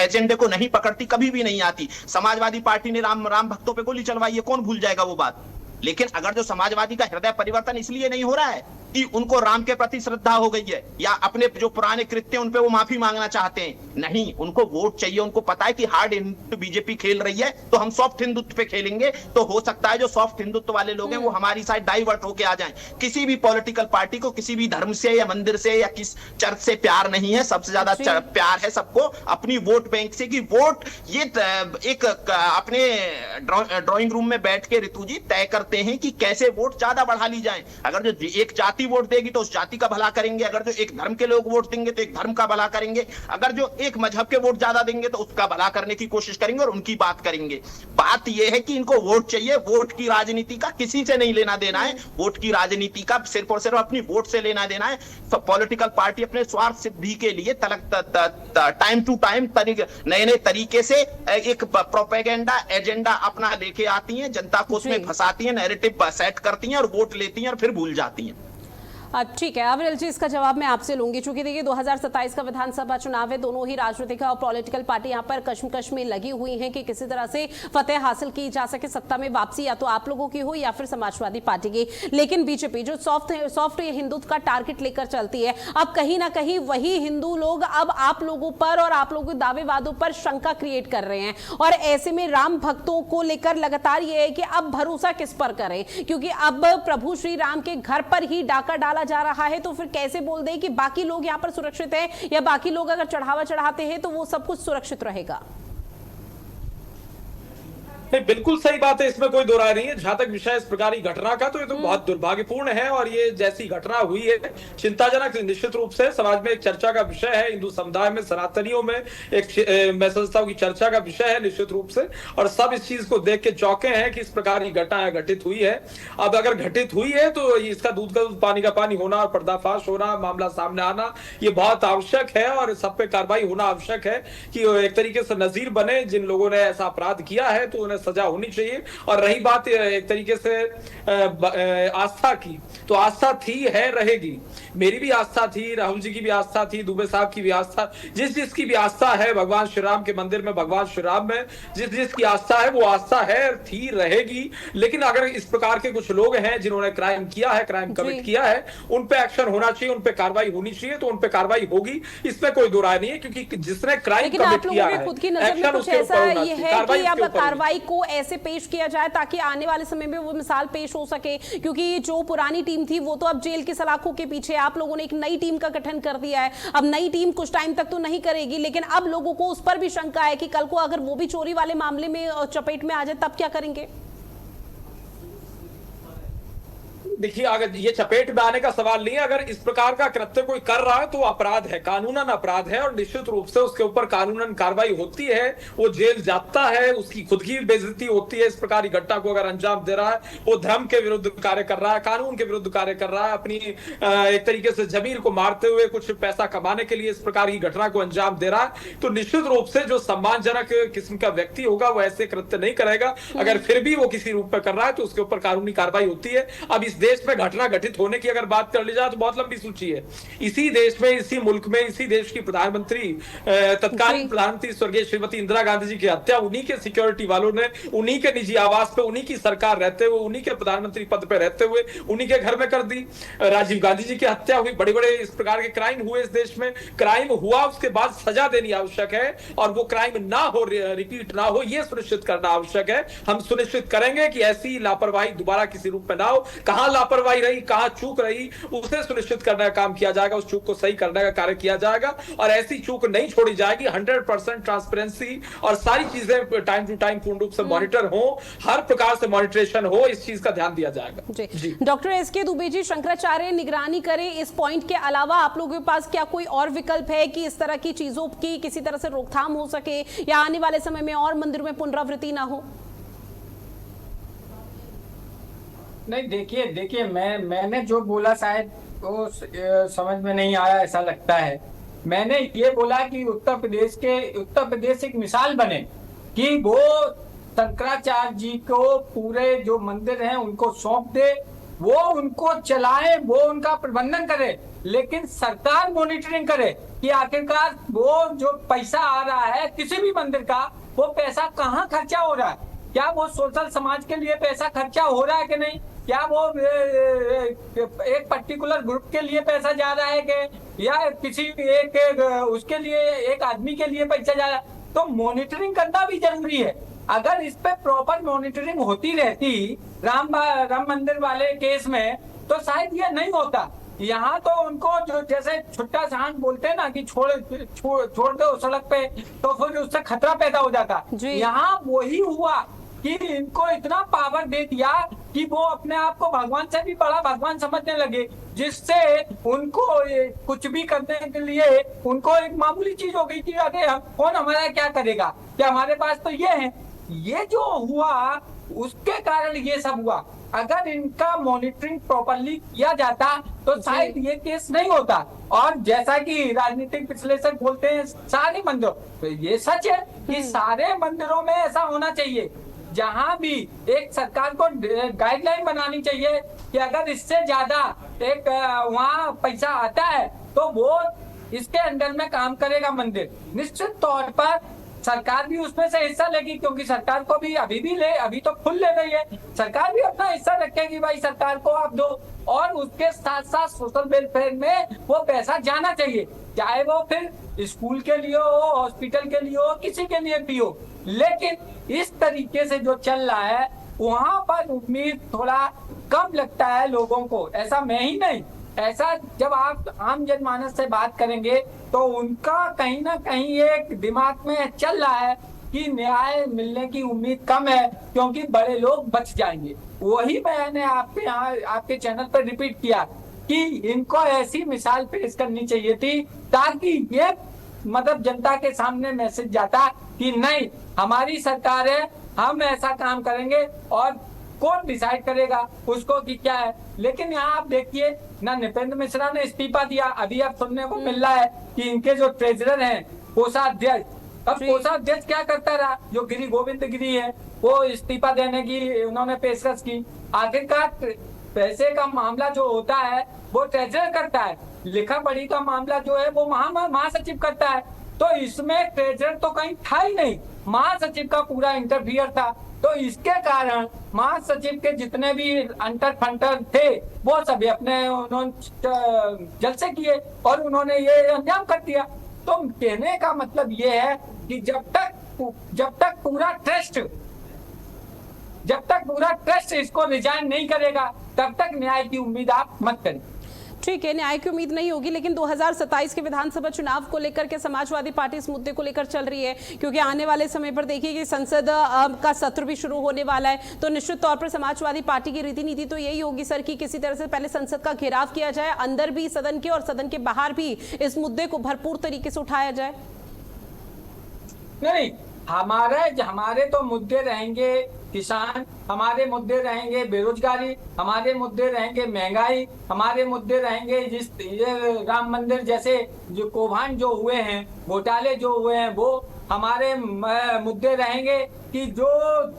[SPEAKER 4] एजेंडे को नहीं पकड़ती, कभी भी नहीं आती। समाजवादी पार्टी ने राम भक्तों पे गोली चलवाई है, कौन भूल जाएगा वो बात। लेकिन अगर जो समाजवादी का हृदय परिवर्तन इसलिए नहीं हो रहा है कि उनको राम के प्रति श्रद्धा हो गई है या अपने जो पुराने कृत्य उन पे वो माफी मांगना चाहते हैं, नहीं, उनको वोट चाहिए। उनको पता है कि हार्ड हिंदुत्व बीजेपी खेल रही है तो हम सॉफ्ट हिंदुत्व पे खेलेंगे, तो हो सकता है जो सॉफ्ट हिंदुत्व वाले लोग हैं वो हमारी साइड डाइवर्ट होके आ जाएं। किसी भी पॉलिटिकल पार्टी को किसी भी धर्म से या मंदिर से या किस चर्च से प्यार नहीं है। सबसे ज्यादा प्यार है सबको अपनी वोट बैंक से, कि वोट ये एक अपने ड्राइंग रूम में बैठ के ऋतु जी तय करते हैं कि कैसे वोट ज्यादा बढ़ा ली जाए। अगर जो एक जाति वोट देगी तो उस जाति का भला करेंगे, अगर जो एक धर्म के लोग वोट देंगे तो एक धर्म का भला करेंगे, अगर जो एक मजहब के वोट ज्यादा देंगे तो उसका भला करने की कोशिश करेंगे और उनकी बात करेंगे। बात यह है कि इनको वोट चाहिए, वोट की राजनीति का किसी से नहीं लेना देना है, वोट की राजनीति का सिर्फ और सिर्फ अपनी वोट से लेना देना है। तो पॉलिटिकल पार्टी अपने स्वार्थ सिद्धि के लिए टाइम टू टाइम नए नए तरीके से एक प्रोपेगेंडा एजेंडा अपना लेके आती हैं, जनता को उसमें फंसाती हैं, नैरेटिव सेट करती हैं और वोट लेती हैं और फिर भूल जाती हैं।
[SPEAKER 1] ठीक है अविरल जी, इसका जवाब मैं आपसे लूंगी, चूंकि देखिए 2027 का विधानसभा चुनाव है, दोनों ही राजनीतिक और पॉलिटिकल पार्टी यहाँ पर कश्मकश में लगी हुई हैं कि किसी तरह से फतेह हासिल की जा सके, सत्ता में वापसी या तो आप लोगों की हो या फिर समाजवादी पार्टी की। लेकिन बीजेपी जो सॉफ्ट हिंदुत्व का टारगेट लेकर चलती है, अब कहीं ना कहीं वही हिंदू लोग अब आप लोगों पर और आप लोगों के दावे वादों पर शंका क्रिएट कर रहे हैं, और ऐसे में राम भक्तों को लेकर लगातार ये है कि अब भरोसा किस पर करें, क्योंकि अब प्रभु श्री राम के घर पर ही डाका डाला जा रहा है, तो फिर कैसे बोल दें कि बाकी लोग यहां पर सुरक्षित हैं, या बाकी लोग अगर चढ़ावा चढ़ाते हैं तो वो सब कुछ सुरक्षित रहेगा?
[SPEAKER 2] नहीं, बिल्कुल सही बात है, इसमें कोई दो राय नहीं है। जहां तक विषय इस प्रकार की घटना का, तो ये तो बहुत दुर्भाग्यपूर्ण है, और ये जैसी घटना हुई है चिंताजनक निश्चित रूप से समाज में एक चर्चा का विषय है, हिंदू समुदाय में, सनातनियों में एक मैं समझता हूं कि चर्चा का विषय है निश्चित रूप से, और सब इस चीज को देख के चौंके हैं कि इस प्रकार की घटना घटित हुई है। अब अगर घटित हुई है तो इसका दूध का दूध पानी का पानी होना और पर्दाफाश होना, मामला सामने आना, ये बहुत आवश्यक है, और सब पे कार्रवाई होना आवश्यक है कि एक तरीके से नजीर बने जिन लोगों ने ऐसा अपराध किया है, तो सजा होनी चाहिए। और रही बात एक तरीके से आस्था की, तो आस्था थी, है, रहेगी। मेरी भी आस्था थी, राहुल जी की भी आस्था थी, दुबे साहब की भी आस्था, जिसकी भी आस्था है भगवान श्री राम के मंदिर में, भगवान श्री राम में जिसकी आस्था है, वो आस्था है, थी, रहेगी। लेकिन अगर इस प्रकार के कुछ लोग हैं जिन्होंने क्राइम किया है, क्राइम कमिट किया है, उन पे एक्शन होना चाहिए, उन पे कार्रवाई होनी चाहिए, तो उन पे कार्रवाई होगी, इसमें कोई दो राय नहीं है, क्योंकि जिसने क्राइम कमिट किया है,
[SPEAKER 1] खुद की नजर में कुछ ऐसा ये है कि अब कार्रवाई को ऐसे पेश किया जाए ताकि आने वाले समय में वो मिसाल पेश हो सके, क्योंकि जो पुरानी टीम थी वो तो अब जेल की सलाखों के पीछे, आप लोगों ने एक नई टीम का गठन कर दिया है। अब नई टीम कुछ टाइम तक तो नहीं करेगी, लेकिन अब लोगों को उस पर भी शंका है कि कल को अगर वो भी चोरी वाले मामले में चपेट में आ जाए तब क्या करेंगे?
[SPEAKER 2] देखिए, अगर ये चपेट में आने का सवाल नहीं है, अगर इस प्रकार का कृत्य कोई कर रहा है तो अपराध है, कानूनन अपराध है, और निश्चित रूप से उसके ऊपर कानूनन कार्रवाई होती है, वो जेल जाता है, उसकी खुद की बेइज्जती होती है। इस प्रकार की घटना को अगर अंजाम दे रहा है, वो धर्म के विरुद्ध कार्य कर रहा है, कानून के विरुद्ध कार्य कर रहा है, अपनी एक तरीके से जमीर को मारते हुए कुछ पैसा कमाने के लिए इस प्रकार की घटना को अंजाम दे रहा है, तो निश्चित रूप से जो सम्मानजनक किस्म का व्यक्ति होगा वो ऐसे कृत्य नहीं करेगा। अगर फिर भी वो किसी रूप में कर रहा है तो उसके ऊपर कानूनी कार्रवाई होती है। अब इस देश में घटना घटित होने की अगर बात कर ली जाए तो बहुत लंबी सूची है। इसी देश में, इसी मुल्क में, इसी देश की प्रधानमंत्री, तत्कालीन प्रधानमंत्री स्वर्गीय श्रीमती इंदिरा गांधी जी की हत्या उन्हीं के सिक्योरिटी वालों ने, उन्हीं के निजी आवास पे, उन्हीं की सरकार रहते हुए, उन्हीं के प्रधानमंत्री पद पे रहते हुए उन्हीं के घर में कर दी। राजीव गांधी जी की हत्या हुई, बड़े बड़े इस प्रकार के क्राइम हुए इस देश में। क्राइम हुआ, उसके बाद सजा देनी आवश्यक है, और वो क्राइम ना हो, रिपीट ना हो, ये सुनिश्चित करना आवश्यक है। हम सुनिश्चित करेंगे कि ऐसी लापरवाही दोबारा किसी रूप में ना हो। कहां लापरवाही रही, कहां चूक रही, उसे सुनिश्चित करने का काम किया जाएगा, उस चूक को सही करने का कार्य किया जाएगा, और ऐसी चूक नहीं छोड़ी जाएगी। 100% ट्रांसपेरेंसी और सारी चीजें टाइम टू टाइम पूर्ण रूप से मॉनिटर हो, हर प्रकार से मॉनिटरेशन हो, इस चीज का ध्यान दिया जाएगा।
[SPEAKER 1] जी। डॉक्टर एसके दुबे जी, शंकराचार्य निगरानी करें, इस पॉइंट के अलावा आप लोगों के पास क्या कोई और विकल्प है कि इस तरह की चीजों की किसी तरह से रोकथाम हो सके, या आने वाले समय में और मंदिरों में पुनरावृत्ति ना हो?
[SPEAKER 3] नहीं, देखिए मैंने जो बोला शायद वो समझ में नहीं आया, ऐसा लगता है। मैंने ये बोला कि उत्तर प्रदेश एक मिसाल बने कि वो शंकराचार्य जी को पूरे जो मंदिर हैं उनको सौंप दे, वो उनको चलाए, वो उनका प्रबंधन करे, लेकिन सरकार मॉनिटरिंग करे कि आखिरकार वो जो पैसा आ रहा है किसी भी मंदिर का, वो पैसा कहाँ खर्चा हो रहा है, क्या वो सोशल समाज के लिए पैसा खर्चा हो रहा है कि नहीं, क्या वो एक पर्टिकुलर ग्रुप के लिए पैसा जा रहा है कि या किसी एक उसके लिए, एक आदमी के लिए पैसा जा रहा है। तो मॉनिटरिंग करना भी जरूरी है। अगर इस पे प्रॉपर मॉनिटरिंग होती रहती राम मंदिर वाले केस में, तो शायद ये नहीं होता। यहाँ तो उनको जो जैसे छुट्टा सांड बोलते हैं ना कि छोड़ दो सड़क पे, तो फिर उससे खतरा पैदा हो जाता। यहाँ वही हुआ कि इनको इतना पावर दे दिया कि वो अपने आप को भगवान से भी बड़ा भगवान समझने लगे, जिससे उनको कुछ भी करने के लिए उनको एक मामूली चीज हो गई कि अरे कौन हमारा क्या करेगा, क्या हमारे पास तो ये है। ये जो हुआ उसके कारण ये सब हुआ। अगर इनका मॉनिटरिंग प्रॉपरली किया जाता तो शायद ये केस नहीं होता। और जैसा कि राजनीतिक विश्लेषक बोलते हैं सारे मंदिरों, तो ये सच है कि सारे मंदिरों में ऐसा होना चाहिए। जहां भी एक सरकार को गाइडलाइन बनानी चाहिए कि अगर इससे ज्यादा एक वहाँ पैसा आता है तो वो इसके अंडर में काम करेगा मंदिर। निश्चित तौर पर सरकार भी उसमें से हिस्सा लेगी, क्योंकि सरकार को भी अभी तो फुल ले रही है, सरकार भी अपना हिस्सा रखेगी, भाई सरकार को आप दो। और उसके साथ साथ सोशल वेलफेयर में वो पैसा जाना चाहिए, चाहे वो फिर स्कूल के लिए हो, हॉस्पिटल के लिए हो, किसी के लिए भी हो। लेकिन इस तरीके से जो चल रहा है वहां पर उम्मीद थोड़ा कम लगता है लोगों को। ऐसा मैं ही नहीं, ऐसा जब आप आम जनमानस से बात करेंगे तो उनका कहीं ना कहीं एक दिमाग में चल रहा है कि न्याय मिलने की उम्मीद कम है, क्योंकि बड़े लोग बच जाएंगे। वही मैंने आपके यहाँ आपके चैनल पर रिपीट किया कि इनको ऐसी मिसाल पेश करनी चाहिए थी ताकि ये मतलब जनता के सामने मैसेज जाता कि नहीं, हमारी सरकार है, हम ऐसा काम करेंगे और कौन डिसाइड करेगा उसको कि क्या है। लेकिन यहाँ आप देखिए ना, नृपेंद्र मिश्रा ने इस्तीफा दिया, अभी अब सुनने को मिल रहा है कि इनके जो ट्रेजरर हैं कोषाध्यक्ष, अब कोषाध्यक्ष क्या करता रहा, जो गिरी गोविंद गिरी है वो इस्तीफा देने की उन्होंने पेशकश की। आखिरकार पैसे का मामला जो होता है वो ट्रेजरर करता है, लिखा पढ़ी का मामला जो है वो महासचिव करता है। तो इसमें ट्रेजरर तो कहीं था ही नहीं, महासचिव का पूरा इंटरफियर था। तो इसके कारण महासचिव के जितने भी अंटर फंटर थे वो सभी अपने उन्होंने जलसे किए और उन्होंने ये अंजाम कर दिया। तो कहने का मतलब ये है कि जब तक पूरा ट्रस्ट इसको रिजाइन नहीं करेगा तब तक न्याय की उम्मीद आप मत करें।
[SPEAKER 1] ठीक है, न्याय की उम्मीद नहीं होगी, लेकिन 2027 के विधानसभा चुनाव को लेकर के समाजवादी पार्टी इस मुद्दे को लेकर चल रही है, क्योंकि आने वाले समय पर देखिए कि संसद का सत्र भी शुरू होने वाला है। तो निश्चित तौर पर समाजवादी पार्टी की रीति नीति तो यही होगी सर कि किसी तरह से पहले संसद का घेराव किया जाए, अंदर भी सदन के और सदन के बाहर भी इस मुद्दे को भरपूर तरीके से उठाया जाए।
[SPEAKER 3] नहीं, हमारे तो मुद्दे रहेंगे किसान, हमारे मुद्दे रहेंगे बेरोजगारी, हमारे मुद्दे रहेंगे महंगाई, हमारे मुद्दे रहेंगे ये राम मंदिर जैसे जो कौभांड जो हुए हैं, घोटाले जो हुए हैं, वो हमारे मुद्दे रहेंगे कि जो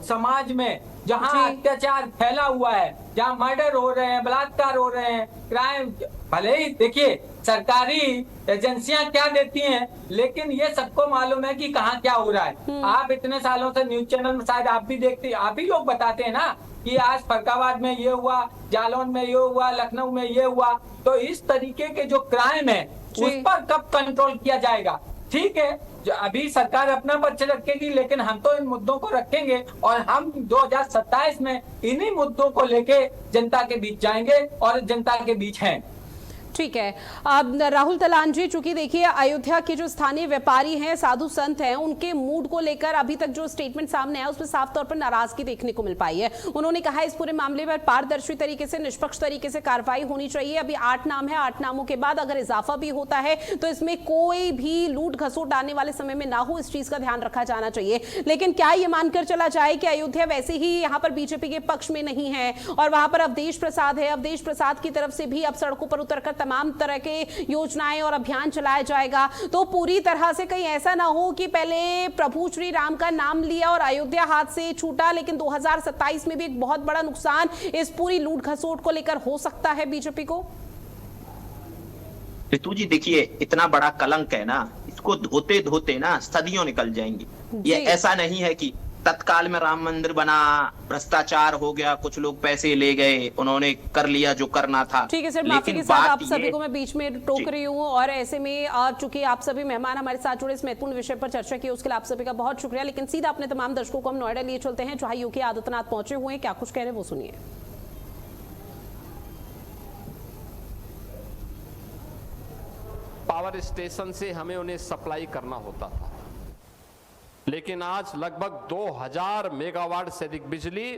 [SPEAKER 3] समाज में जहाँ अत्याचार फैला हुआ है, जहाँ मर्डर हो रहे हैं, बलात्कार हो रहे हैं, क्राइम, भले ही देखिए सरकारी एजेंसियां क्या देती हैं, लेकिन ये सबको मालूम है कि कहाँ क्या हो रहा है। आप इतने सालों से न्यूज चैनल में शायद आप भी देखते, आप ही लोग बताते हैं ना कि आज फरक्काबाद में ये हुआ, जालौन में ये हुआ, लखनऊ में ये हुआ। तो इस तरीके के जो क्राइम है उस पर कब कंट्रोल किया जाएगा? ठीक है, अभी सरकार अपना पक्ष रखेगी, लेकिन हम तो इन मुद्दों को रखेंगे और हम 2027 में इन्हीं मुद्दों को लेके जनता के बीच जाएंगे और जनता के बीच हैं।
[SPEAKER 1] ठीक है, अब राहुल तलान जी, चूंकि देखिए अयोध्या के जो स्थानीय व्यापारी हैं, साधु संत हैं, उनके मूड को लेकर अभी तक जो स्टेटमेंट सामने आया उसमें साफ तौर पर नाराजगी देखने को मिल पाई है। उन्होंने कहा इस पूरे मामले पर पारदर्शी तरीके से, निष्पक्ष तरीके से कार्रवाई होनी चाहिए। अभी 8 नाम है, 8 नामों के बाद अगर इजाफा भी होता है तो इसमें कोई भी लूट घसोट आने वाले समय में ना हो, इस चीज का ध्यान रखा जाना चाहिए। लेकिन क्या ये मानकर चला जाए कि अयोध्या वैसे ही यहाँ पर बीजेपी के पक्ष में नहीं है और वहां पर अवधेश प्रसाद है, अवधेश प्रसाद की तरफ से भी अब सड़कों पर उतरकर तमाम तरह के योजनाएं और अभियान चलाया जाएगा, तो पूरी तरह से कहीं ऐसा ना हो कि पहले प्रभु श्री राम का नाम लिया और अयोध्या हाथ से छूटा, लेकिन 2027 में भी एक बहुत बड़ा नुकसान इस पूरी लूट घसोट को लेकर हो सकता है बीजेपी को।
[SPEAKER 4] ऋतु जी देखिए, इतना बड़ा कलंक है ना, इसको धोते धोते ना सदियों निकल जाएंगी। ये ऐसा नहीं है कि तत्काल में राम मंदिर बना, भ्रष्टाचार हो गया, कुछ लोग पैसे ले गए, उन्होंने कर लिया जो करना था।
[SPEAKER 1] ठीक है सर, माफी के साथ आप सभी को मैं बीच में टोक रही हूँ और ऐसे में चूंकि आप सभी मेहमान हमारे साथ जुड़े इस महत्वपूर्ण विषय पर चर्चा की, उसके लिए आप सभी का बहुत शुक्रिया। लेकिन सीधा अपने तमाम दर्शकों को हम नोएडा लिए चलते हैं, जहां योगी आदित्यनाथ पहुंचे हुए हैं, क्या कुछ कह रहे हैं वो सुनिए।
[SPEAKER 5] पावर स्टेशन से हमें उन्हें सप्लाई करना होता था, लेकिन आज लगभग 2000 मेगावाट से अधिक बिजली